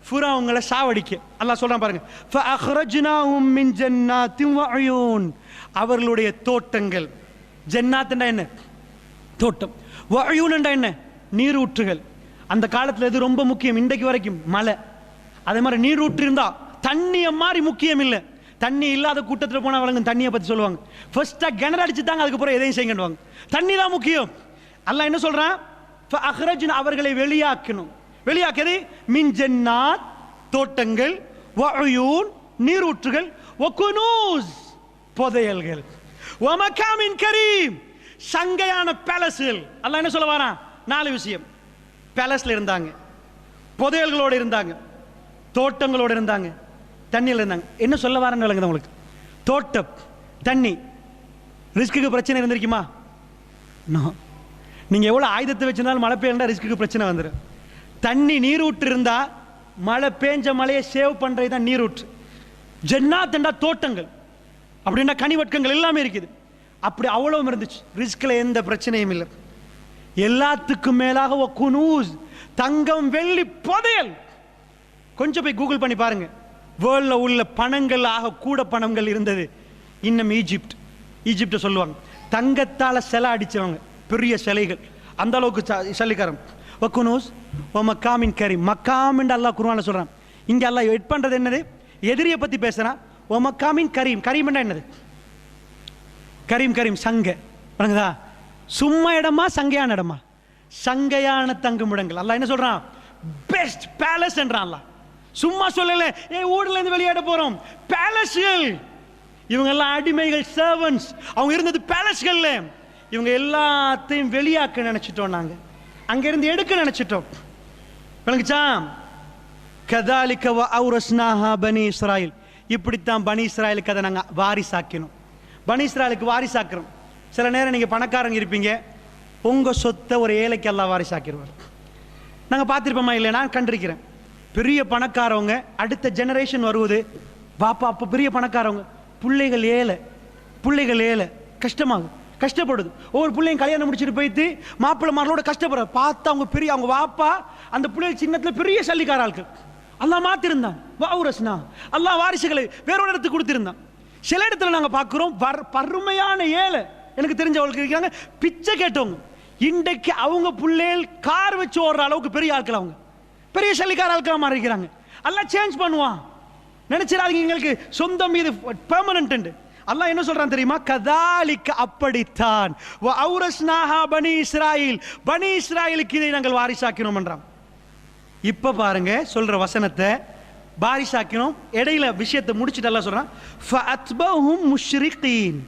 ஃபிரௌன் உங்களை சாவடிக்க. அல்லாஹ் சொல்றான் பாருங்க, ஃபஅக்ரஜ்னாஹும் மின் ஜன்னாத்தின் வஅயூன். அவர்களுடைய தோட்டங்கள், ஜன்னாத்னா என்ன? தோட்டம். வஅயூன் என்ன? நீரூற்றுகள். அந்த காலத்தில் எது ரொம்ப முக்கியம்? இன்றைக்கு வரைக்கும் மழை. அதே மாதிரி நீரூற்று இருந்தா தண்ணியை மாதிரி முக்கியம் இல்லை. தண்ணி இல்லாத கூட்டத்தில் போனால் வழங்கும் தண்ணியை பற்றி சொல்லுவாங்க. ஃபர்ஸ்டா கிணறு அடிச்சு தாங்க, அதுக்கப்புறம் எதையும் செய்யணுவாங்க. தண்ணி தான் முக்கியம். அல்லாஹ் என்ன சொல்றான்? ஃபஅக்ரஜ்னா அவர்களை வெளியாக்கணும். வெளியாக்கது மின் ஜன்னாத் தோட்டங்கள், வஅயூன் நீரூற்றுகள், வகுனூஸ் புதையல்கள், வமகாமின் கரீம் சங்கையான பேலஸ்கள். அல்லாஹ் என்ன சொல்ல வரான்? 4 விஷயம். பேலஸ்ல இருந்தாங்க, புதையல்களோடு இருந்தாங்க, தோட்டங்களோடு இருந்தாங்க, தண்ணியில் இருந்தாங்க. என்ன சொல்ல வரான்னு விளங்குது உங்களுக்கு? தோட்டம், தண்ணி. ரிஸ்க்கு பிரச்சனை இருந்திருக்குமா? நீங்க எவ்வளவு ஆயுதத்தை வச்சிருந்தாலும் மழை பெய்யலா ரிஸ்க்கு பிரச்சனை வந்துடும். தண்ணி நீரூற்று இருந்தா மழை பெஞ்ச மழையை சேவ் பண்றது தான் நீரூற்று. ஜன்னாத்ண்டா தோட்டங்கள், அப்படின்னா கனிவட்கங்கள் எல்லாமே இருக்குது. அப்படி அவ்வளவும் இருந்துச்சு. ரிஸ்கில் எந்த பிரச்சனையும் இல்லை. எல்லாத்துக்கும் மேலாக குனூஸ் தங்கம் வெள்ளி புதையல். கொஞ்சம் போய் கூகுள் பண்ணி பாருங்க, வேர்ல்ட்ல உள்ள பணங்கள் ஆக கூட பணங்கள் இருந்தது இன்னும் ஈஜிப்ட சொல்லுவாங்க. தங்கத்தால சிலை அடிச்சவங்க, பெரிய சிலைகள், அந்த அளவுக்கு சல்லிக்காரன். வக்குனூஸ் மக்காமின் கரீம். மக்காம் என்று அல்லாஹ் குர்ஆன்ல சொல்றான். இங்க அல்லாஹ் எட் பண்றது என்னது? எதிரியை பத்தி பேசுறான். மக்காமின் கரீம். கரீம் என்னது? கரீம் சங்க வணங்குதா? சும்மா இடமா சங்கையான இடமா? சங்கையான தங்குமிடங்கள். அல்லாஹ் என்ன சொல்றான்? பெஸ்ட் பேலஸ் என்றான் அல்லாஹ். சும்மா சொல்லல, ஊர்ல இருந்து வெளியேற போறோம், பேலஸ்கள். இவங்க எல்லாம் அடிமைகள், சர்வன்ட்ஸ். அவங்க இருந்தது பேலஸ்கள்ல. இவங்க எல்லாத்தையும் வெளியாக்க நினைச்சிட்டோம், நாங்க அங்க இருந்து எடுக்க நினைச்சிட்டோம். விளங்குச்சா? கதாலிக வ அவ்ரஸ்னாஹா பனி இஸ்ராயில். இப்படித்தான் பனி இஸ்ராயலுக்கு அதை நாங்க வாரிசாக்கணும். பனி இஸ்ராயலுக்கு வாரிசாக்குறோம். சில நேரம் நீங்க பணக்காரங்க இருப்பீங்க, உங்க சொத்தை ஒரு ஏழைக்கு அல்லாஹ் வாரிசாக்கிடுவார். நாங்க பார்த்திருப்போமா? இல்லை, நான் கண்டிருக்கிறேன். பெரிய பணக்காரவங்க, அடுத்த ஜெனரேஷன் வருவது, பாப்பா அப்போ பெரிய பணக்காரவங்க, பிள்ளைகள் ஏழை, கஷ்டப்படுது. ஒவ்வொரு பிள்ளையும் கல்யாணம் முடிச்சுட்டு போயிட்டு மாப்பிள்ளை மார்களோட கஷ்டப்படுற பார்த்தா அவங்க பெரிய, அவங்க வாப்பா அந்த பிள்ளைகள் சின்னத்துல பெரிய சல்லிக்கார ஆட்கள். அல்லாஹ் மாத்திருந்தான். அல்லாஹ் வாரிசுகளை வேறொரு இடத்துக்கு கொடுத்திருந்தான். சில இடத்துல நாங்க பார்க்கிறோம் பருமையான ஏழை, எனக்கு தெரிஞ்சவங்களுக்கு இருக்கிறாங்க, பிச்சை கேட்டவங்க. இன்றைக்கு அவங்க பிள்ளைகள் கார் வச்சு ஓடுற அளவுக்கு பெரிய ஆட்கள், அவங்க பெரிய சல்லிக்கார ஆட்களா மாறி இருக்கிறாங்க. அல்லாஹ் சேஞ்ச் பண்ணுவான். நினைச்சிடாதீங்க எங்களுக்கு சொந்தம் இது பெர்மனன்ட். அல்லாஹ் என்ன சொல்றான் தெரியுமா? கதாலிக்க அப்படித்தான் வ அவ்ரஸ்னாஹா பனி இஸ்ராயில். பனி இஸ்ராயிலுக்கு இதை நாங்கள் வாரிசாக்கினோம் என்றான். இப்ப பாருங்க சொல்ற வசனத்தை, வாரிசாக்கினோம். இடையில விஷயத்தை முடிச்சுட்டு அல்லாஹ் சொல்றான், ஃபஅத்பஹும் முஷ்ரிகீன்.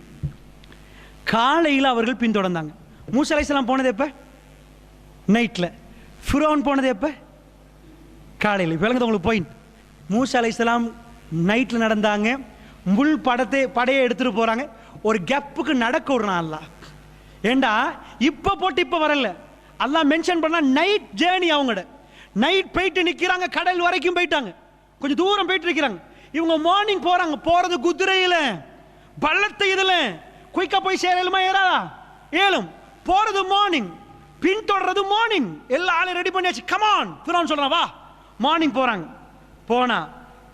காலையில் அவர்கள் பின்தொடர்ந்தாங்க. மூசா அலைஹிஸ்ஸலாம் போனது எப்ப? நைட்ல. ஃபிரௌன் போனது எப்ப? காலையில். விளங்குது உங்களுக்கு பாயிண்ட்? மூசா அலைஹிஸ்ஸலாம் நைட்ல நடந்தாங்க. முள் படையை எடுத்துட்டு போறாங்க. ஒரு கேப்புக்கு நடக்க விடுறான் அல்லாஹ். ஏண்டா இப்ப போட்டு இப்ப வரல. அல்லாஹ் மென்ஷன் பண்ணா நைட் ஜேர்னி. அவங்களோட நைட் போயிட்டு நிக்கிறாங்க, கடல் வரைக்கும் போயிட்டாங்க, கொஞ்சம் தூரம் போயிட்டு இருக்கிறாங்க. இவங்க மார்னிங் போறாங்க. போறது குதிரையில, பள்ளத்தை இதுல குயிக்கா போய் சேரலுமா? ஏறாதா? ஏழும். போறது மார்னிங், பின்தொடர்றது மார்னிங். எல்லா ஆளையும் ரெடி பண்ணியாச்சு. கமான் ஃபிரௌன் சொல்றான், வா. மார்னிங் போறாங்க. போனா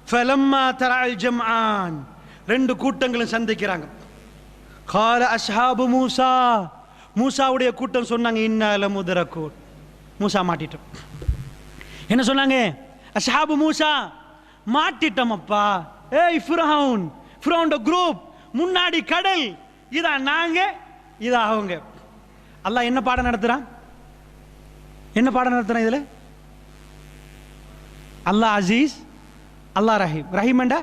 ஃபலம்மா தரல் ஜம்ஆன், ரெண்டு கூட்டங்களும் சந்திக்கிறாங்க. கால அஸ்ஹாபு மூசா, மூசாவுடைய கூட்டம் சொன்னாங்க, இன்னால முதரக்கூன், மூசா மாட்டிட்டோம். என்ன சொன்னாங்க? அஸ்ஹாபு மூசா, மாட்டிட்டோம் அப்பா. ஏய் ஃபிரௌன், ஃபிரௌனோட குரூப், முன்னாடி கடல், இதா நாங்க, இதா அவங்க. அல்லாஹ் என்ன பாடம் நடத்துறான்? என்ன பாடம் நடத்துறான் இதுல? அல்லாஹ் அசீஸ், அல்லாஹ் ரஹீம். ரஹீம் என்றா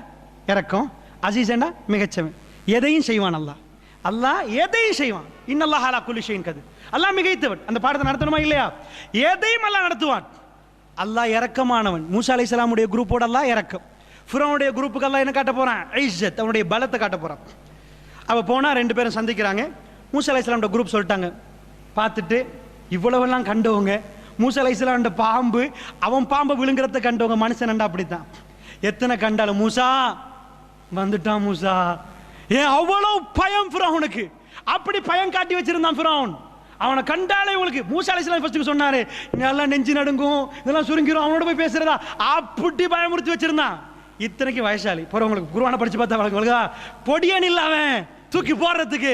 இறக்கம், அசீஸ் என்றா மிகச்சவன், எதையும் செய்வான் அல்லாஹ். அல்லாஹ் எதையும் செய்வான். இன்னல்லாஹ் அலா குல்லி ஷைஇன் கதீர். அல்லாஹ் மிகைத்தவன். அந்த பாடத்தை நடத்தணுமா இல்லையா? எதையும் அல்லாஹ் நடத்துவான். அல்லாஹ் இறக்கமானவன். மூசா அலைஹிஸ்ஸலாமுடைய குரூப்போட அல்லாஹ் இறக்கம். ஃபிரௌனுடைய குரூப்புக்கு அல்லாஹ் என்ன காட்ட போறான்? இஸ்ஸத், அவனுடைய பலத்தை காட்ட போறான். அவ போனா ரெண்டு பேரும் சந்திக்கிறாங்க. மூசா அலைஹிஸ்ஸலாமுடைய குரூப் சொல்லிட்டாங்க, பார்த்துட்டு இவ்வளவெல்லாம் கண்டவங்க, மூசா அலைஹிஸ்ஸலாமுடைய பாம்பு, அவன் பாம்பை விழுங்குறத கண்டவங்க, மனுஷன்டா அப்படித்தான். எத்தனை கண்டாலும் மூசா வந்துட்டான், மூசா. ஏன் அவ்வளவு பயம் ஃபிரௌனுக்கு? அப்படி பயம் காட்டி வச்சிருந்தான் ஃபிரௌன். அவனை கண்டாலே உங்களுக்கு மூசா அலைஹிஸ்ஸலாம் ஃபர்ஸ்ட் சொன்னாரு, இதெல்லாம் நெஞ்சு நடுங்கும், இதெல்லாம் சுருங்கிரும், அவனோட போய் பேசுறதா, அப்படி பயமுறுத்தி வச்சிருந்தான். இத்தனைக்கு வயசாளி போறவங்களுக்கு குர்ஆனை படிச்சு பார்த்தா வழங்குவா, பொடியன் இல்ல அவன், தூக்கி போடுறதுக்கு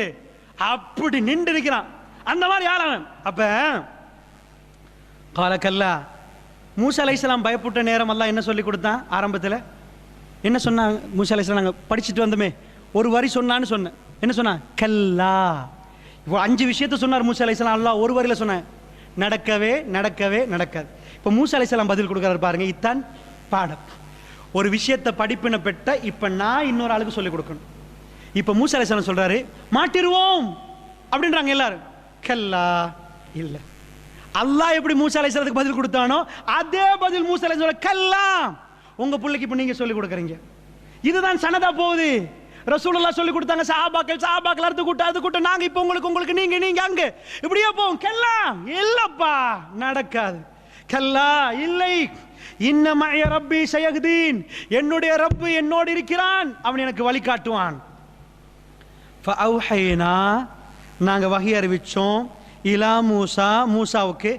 அப்படி நின்று இருக்கிறான். அந்த மாதிரி யார் அவன்? அப்ப காலக்கல்லா மூசா அலைஹிஸ்ஸலாம் பயப்பட்ட நேரம் அல்லாஹ் என்ன சொல்லி கொடுத்தான்? ஆரம்பத்தில் என்ன சொன்னாங்க? மூசா அலைஹிஸ்ஸலாம் நாங்கள் படிச்சுட்டு வந்தோமே, ஒரு வரி சொன்னான்னு சொன்னேன். என்ன சொன்னா? கல்லா. இப்போ 5 விஷயத்த சொன்னார் மூசா அலைஹிஸ்ஸலாம். அல்லாஹ் ஒரு வரியில் சொன்னேன், நடக்கவே நடக்கவே நடக்காது. இப்போ மூசா அலைஹிஸ்ஸலாம் பதில் கொடுக்குறாரு பாருங்க, இத்தான் பாடம். ஒரு விஷயத்தை படிப்பின பெற்ற இப்போ நான் இன்னொரு ஆளுக்கு சொல்லிக் கொடுக்கணும். இப்போ மூசா அலைஹிஸ்ஸலாம் சொல்றாரு, மாட்டிருவோம் அப்படின்றாங்க எல்லாரும். கல்லா இல்லை. அல்லாஹ் எப்படி மூசா அலைஹிஸ்ஸலாத்துக்கு பதில் கொடுத்தானோ அதே பதில் மூசா அலைஹிஸ்ஸலாம் கல்லா. உங்க பிள்ளைக்கு இப்போ நீங்க சொல்லிக் கொடுக்குறீங்க. இதுதான் சனதா போகுது. ரசூலுல்லாஹ் சொல்லி கொடுத்தாங்க, சஹாபாக்கள் அடுத்த கூட்டம் நாங்க இப்போ உங்களுக்கு நீங்க அங்க இப்படியே போவோம். கல்லா இல்லப்பா, நடக்காது. கல்லா இல்லை. இன்ன மஅய ரப்பி சயஹ்தீன், என்னுடைய ரப்பு என்னோடு இருக்கிறான், அவன் எனக்கு வழிகாட்டுவான். ஃபஅவ்ஹைனா, நாங்க வஹி அறிவிச்சோம், இலா மூசா, மூசாவுக்கு,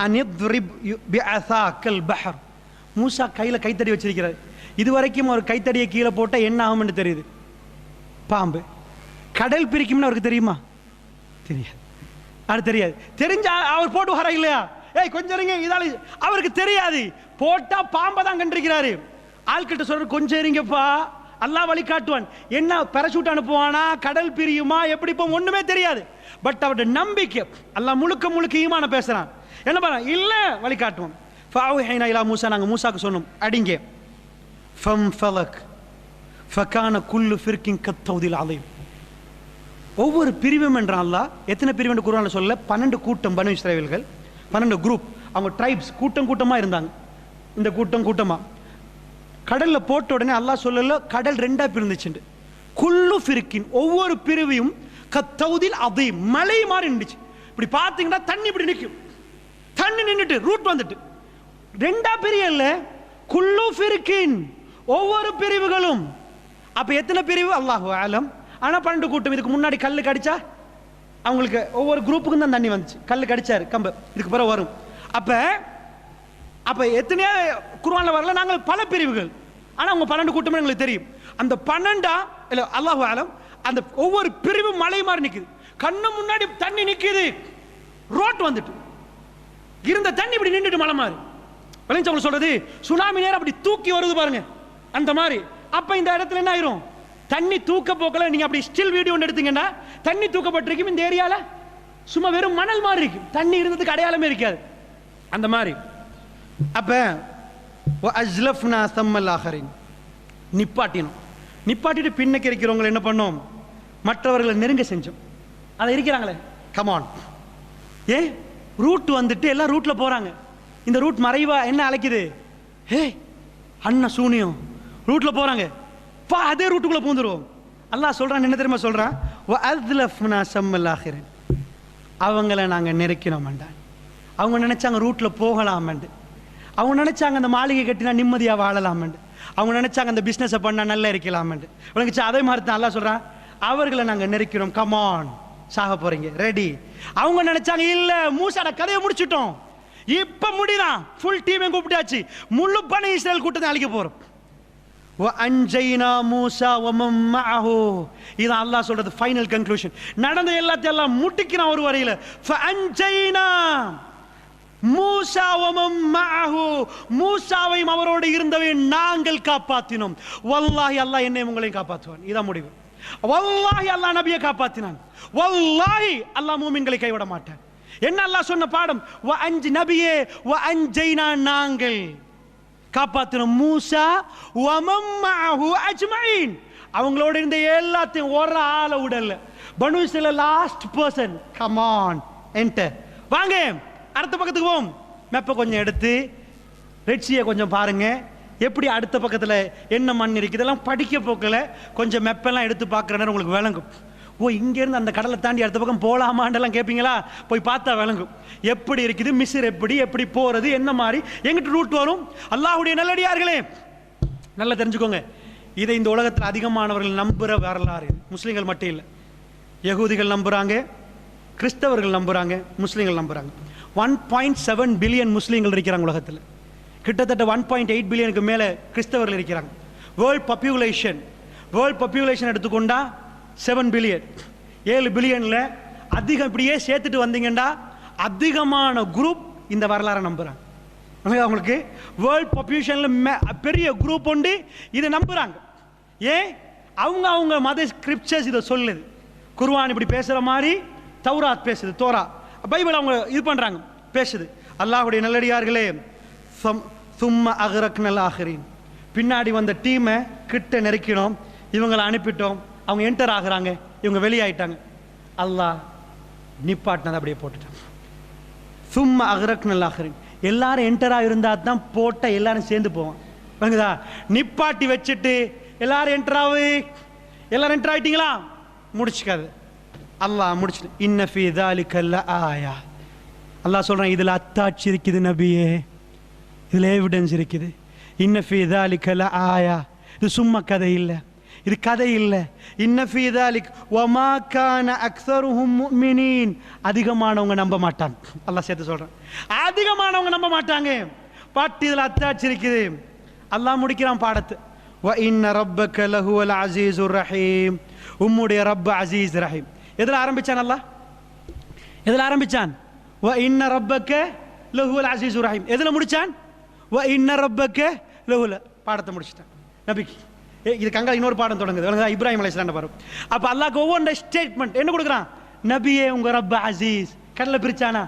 அனித்ரிப் பிஅஸாக்கல் பஹர். மூசா கையில கைத்தடி வச்சிருக்கிறார். இதுவரைக்கும் ஒரு கைத்தடியை கீழே போட்டா என்ன ஆகும்னு தெரியுது? பாம்பு. கடல் பிரிக்கும்னு அவருக்கு தெரியுமா? தெரியாது. அது தெரியாது. தெரிஞ்சா அவர் போட்டு வர இல்லையா? ஏய் கொஞ்சம் இருங்க, இதால அவருக்கு தெரியாது. போட்டா பாம்பை தான் கண்டிருக்கிறாரு. ஆள்கிட்ட சொல்ற கொஞ்சம் இருங்கப்பா, அல்லாஹ் வழி காட்டுவான். என்ன பேராசூட் அனுப்புவானா, கடல் பிரியுமா, எப்படி இப்போ ஒண்ணுமே தெரியாது. பட் அவருடைய நம்பிக்கை, அல்லாஹ் முழுக்க ஈமான பேசுறான். என்ன பண்ண? இல்ல வழி காட்டுவான். ஃபஅவ்ஹைனா இலா மூசா, நாங்க மூசாக்கு சொன்னோம், அடிங்க. ஃபம்ஃபலக் ஃபகான குல்லு ஃபிர்கின் கத்தௌதில் அலீம். ஒவ்வொரு பிரிவும் என்றான் அல்லாஹ். எத்தனை பிரிவு என்று குர்ஆன்ல சொல்ல? 12 கூட்டம் பனு இஸ்ரவேல்கள், 12 குரூப், அவங்க ட்ரைப்ஸ், கூட்டமா இருந்தாங்க. இந்த கூட்டமா கடல்ல போட்ட உடனே அல்லாஹ் சொல்லல, கடல் 2ஆ பிரிந்துச்சு. குல்லு ஃபிர்கின், ஒவ்வொரு பிரிவையும் கத்தௌதில் அலீம், மலை மாதிரி இருந்துச்சு. இப்படி பார்த்தீங்கன்னா தண்ணி இப்படி நிற்கும், தண்ணி நின்றுட்டு ரூட் வந்துட்டு 2ஆ பிரியல்ல, குல்லு ஃபிர்கின், ஒவ்வொரு பிரிவுகளும். அப்ப எத்தனை பிரிவு அல்லாஹு ஆலம். ஆனா 12 கூட்டம். இதுக்கு முன்னாடி கல்லு கடிச்சா அவங்களுக்கு ஒவ்வொரு குரூப்புக்கும் தான் தண்ணி வந்துச்சு. கல்லு கடிச்சாரு கம்பு, இதுக்கு பிறகு வரும். அப்ப எத்தனையோ குர்ஆன்ல வரல, நாங்கள் பல பிரிவுகள். ஆனா அவங்க 12 கூட்டமே எங்களுக்கு தெரியும். அந்த 12 இல்ல அல்லாஹு ஆலம், அந்த ஒவ்வொரு பிரிவு மலை மாதிரி நிக்குது. கண்ணு முன்னாடி தண்ணி நிக்குது, ரோட் வந்துட்டு இருந்த தண்ணி இப்படி நின்றுட்டு மலை மாதிரி. விளைஞ்சவங்க சொல்றது சுனாமி நேரம் அப்படி தூக்கி வருது பாருங்க, அந்த மாதிரி. அப்ப இந்த இடத்துல என்ன ஆயிரும்? தண்ணி தூக்க போக்கல. நீங்க அப்படி ஸ்டில் வீடியோ ஒன்று எடுத்தீங்கன்னா தண்ணி தூக்கப்பட்டிருக்கும். இந்த ஏரியால சும்மா வெறும் மணல் மாதிரி இருக்கும், தண்ணி இருந்ததுக்கு அடையாளமே இருக்காது, அந்த மாதிரி. அப்ப வஅஸ்லஃப்னா ஸம்மல் ஆஹரின், நிப்பாட்டிட்டு பின்னுக்கு இருக்கிறவங்க என்ன பண்ணோம்? மற்றவர்களை நெருங்க செஞ்சோம். அதை இருக்கிறாங்களே, கமான். ரூட் வந்துட்டு எல்லாம் ரூட்ல போறாங்க. இந்த ரூட் மறைவா என்ன அழைக்குது? அண்ணா சூனியம், ரூட்ல போறாங்க, பா அதே ரூட்டுக்குள்ள பூந்துருவோம். அல்லாஹ் சொல்றான், என்ன தெரியுமா சொல்றான்? வஅஸ்லஃப்னா ஸம்மல் ஆஹரின், அவங்கள நாங்க நெருக்கினோம். அவங்க நினைச்சாங்க ரூட்ல போகலாமண்டு, அவங்க நினைச்சாங்க அந்த மாளிகை கட்டினா நிம்மதியா வாழலாமண்டு, அவங்க நினைச்சாங்க அந்த பிசினஸ் பண்ணா நல்லா இருக்கலாமண்டு. உனக்கு அதே மாதிரி தான் அல்லாஹ் சொல்றான், அவர்களை நாங்க நெருக்கிறோம், கமான், சாக போறீங்க, ரெடி. அவங்க நினைச்சாங்க இல்ல, மூசாட கதையை முடிச்சிட்டோம், இப்ப முடிதான், ஃபுல் டீமை கூப்பிட்டாச்சு, முழு பனி இஸ்ரேல் கூட்டத்தை அழிக்க போறோம். وَأَنْجَيْنَا مُوسَى وَمَن مَّعَهُ. இது அல்லாஹ் சொல்றது ஃபைனல் கன்க்ளூஷன். நடந்த எல்லாத்தையும் எல்லாம் முட்டிக்கிறான் ஒரு வரையில. فَأَنْجَيْنَا மூசா வமம் மஅஹு, மூசாவையும் அவரோடு இருந்தவை நாங்கள் காப்பாற்றினோம். வல்லாஹி அல்லாஹ் என்னை உங்களையும் காப்பாற்றுவான். இதான் முடிவு. வல்லாஹி அல்லாஹ் நபியை காப்பாற்றினான். வல்லாஹி அல்லாஹ் மூமின்களை கைவிட மாட்டான். என்ன அல்லாஹ் சொன்ன பாடம்? வ அன்ஜ் நபியே வ அன்ஜைனா, நாங்கள் காப்பாற்றினோம் மூசா வமம் மஅஹு அஜ்மஈன், அவங்களோட இருந்த எல்லாத்தையும் ஒரு ஆளை விடல. பனு Israel last person. Come on enter, வாங்க அடுத்த பக்கத்துக்கு போவோம். மேப்பை கொஞ்சம் எடுத்து ரெட்சியை கொஞ்சம் பாருங்க, எப்படி அடுத்த பக்கத்தில் என்ன மண் இருக்குது இதெல்லாம் படிக்க போக்கல. கொஞ்சம் மெப்பெல்லாம் எடுத்து பார்க்குற நேரம் உங்களுக்கு விளங்கும். ஓ, இங்கேருந்து அந்த கடலை தாண்டி அடுத்த பக்கம் போகலாமாண்டெல்லாம் கேட்பீங்களா? போய் பார்த்தா விளங்கும் எப்படி இருக்குது, மிஸ்ர் எப்படி போகிறது, என்ன மாதிரி எங்கிட்ட ரூட் வரும். அல்லாஹ்வுடைய நல்லடியார்களே நல்லா தெரிஞ்சுக்கோங்க, இதை இந்த உலகத்தில் அதிகமானவர்கள் நம்புகிற வரலாறு. முஸ்லீம்கள் மட்டும் இல்லை, யகூதிகள் நம்புகிறாங்க, கிறிஸ்தவர்கள் நம்புகிறாங்க, முஸ்லீம்கள் நம்புகிறாங்க. 1.7 பில்லியன் முஸ்லீம்கள் இருக்கிறாங்க உலகத்தில். கிட்டத்தட்ட 1.8 பில்லியனுக்கு மேலே கிறிஸ்தவர்கள் இருக்கிறாங்க. வேர்ல்ட் பாப்புலேஷன் எடுத்துக்கொண்டா 7 பில்லியன். 7 பில்லியனில் அதிகம் இப்படியே சேர்த்துட்டு வந்தீங்கன்னா அதிகமான குரூப் இந்த வரலாறை நம்புகிறாங்க. அவங்களுக்கு வேர்ல்ட் பாப்புலேஷனில் பெரிய குரூப் உண்டு, இதை நம்புகிறாங்க. ஏன்? அவங்க மத ஸ்கிரிப்சர்ஸ் இதை சொல்லுது. குர்ஆன் இப்படி பேசுகிற மாதிரி தௌராத் பேசுது, தோரா பைபிள் அவங்க இது பண்ணுறாங்க, பேசுது. அல்லாஹ்வுடைய நல்லடியார்களே, சும்ம அக்ரக்னல் ஆகிரீன், பின்னாடி வந்த டீமை கிட்ட நெருக்கினோம், இவங்களை அனுப்பிட்டோம், அவங்க என்டர் ஆகுறாங்க, இவங்க வெளியாயிட்டாங்க. அல்லாஹ் நிப்பாட்டினதை அப்படியே போட்டுட்டாங்க. சும்ம அக்ரக்னல் ஆகிரீன், எல்லாரும் என்டராக இருந்தால் தான் போட்ட எல்லாரும் சேர்ந்து போவோம். வாங்குதா? நிப்பாட்டி வச்சுட்டு எல்லாரும் எல்லாரும் என்டர் ஆயிட்டீங்களா, முடிச்சுக்காது. அல்லாஹ் முடிச்சு, இன்ன ஃபீ ذلك லஆயா, அல்லாஹ் சொல்றான் இதுல அத்தாட்சி இருக்குது நபியே, இதுல எவிடன்ஸ் இருக்குது. இன்ன ஃபீ ذلك லஆயா, இது சும்மா கதை இல்லை, இது கதை இல்லை. இன்ன ஃபீ ذلك வமா கான அக்ஸருஹும் முஃமினீன், அதிகமானவங்க நம்ப மாட்டாங்க. அல்லாஹ் சேர்த்து சொல்றான் அதிகமானவங்க நம்ப மாட்டாங்க. பாட்டு இதுல அத்தாட்சி இருக்குது. அல்லாஹ் முடிக்கிறான் பாடத்தை. வ இன்ன ரப்பக லஹுவல் அஸீஸுர் ரஹீம், உம்முடைய ரப்ப அஸீஸ் ரஹீம். எதில் ஆரம்பிச்சான் அல்லாஹ்? எதில் ஆரம்பிச்சான்? வ இன்ன ரப்பக லஹுவல் அஸீஸுர் ரஹீம். எதில் முடிச்சான்? வ இன்ன ரப்பக லஹுவல். பாடத்தை முடிச்சிட்டான் நபிக்கு. இது கங்கா இன்னொரு பாடம் தொடங்குது, இப்ராஹிம் அலைஹிஸ்ஸலாம் பாரு. அப்போ அல்லாஹ்க்கு ஒவ்வொரு ஸ்டேட்மெண்ட் என்ன கொடுக்குறான்? நபியே உங்க ரப்ப அஸீஸ். கடலை பிரிச்சானா?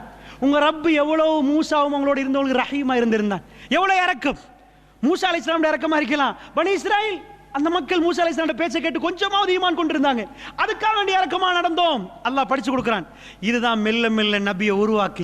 உங்க ரப்பு எவ்வளவு மூசாவும் அவங்களோட இருந்தவங்களுக்கு ரஹீமா இருந்திருந்தான், எவ்வளவு இறக்கம். மூசா அலைஹிஸ்ஸலாம் இறக்கமா இருக்கலாம், பனி இஸ்ராயில் அந்த மக்கள் மூசா அலைஹிஸ்ஸலாம் பேச்சை கேட்டு கொஞ்சமாவது ஈமான் கொண்டிருந்தாங்க, அதுக்காக வேண்டிய இறக்கமா நடந்தோம். அல்லாஹ் படிச்சு கொடுக்குறான். இதுதான் மெல்ல மெல்ல நபியை உருவாக்கி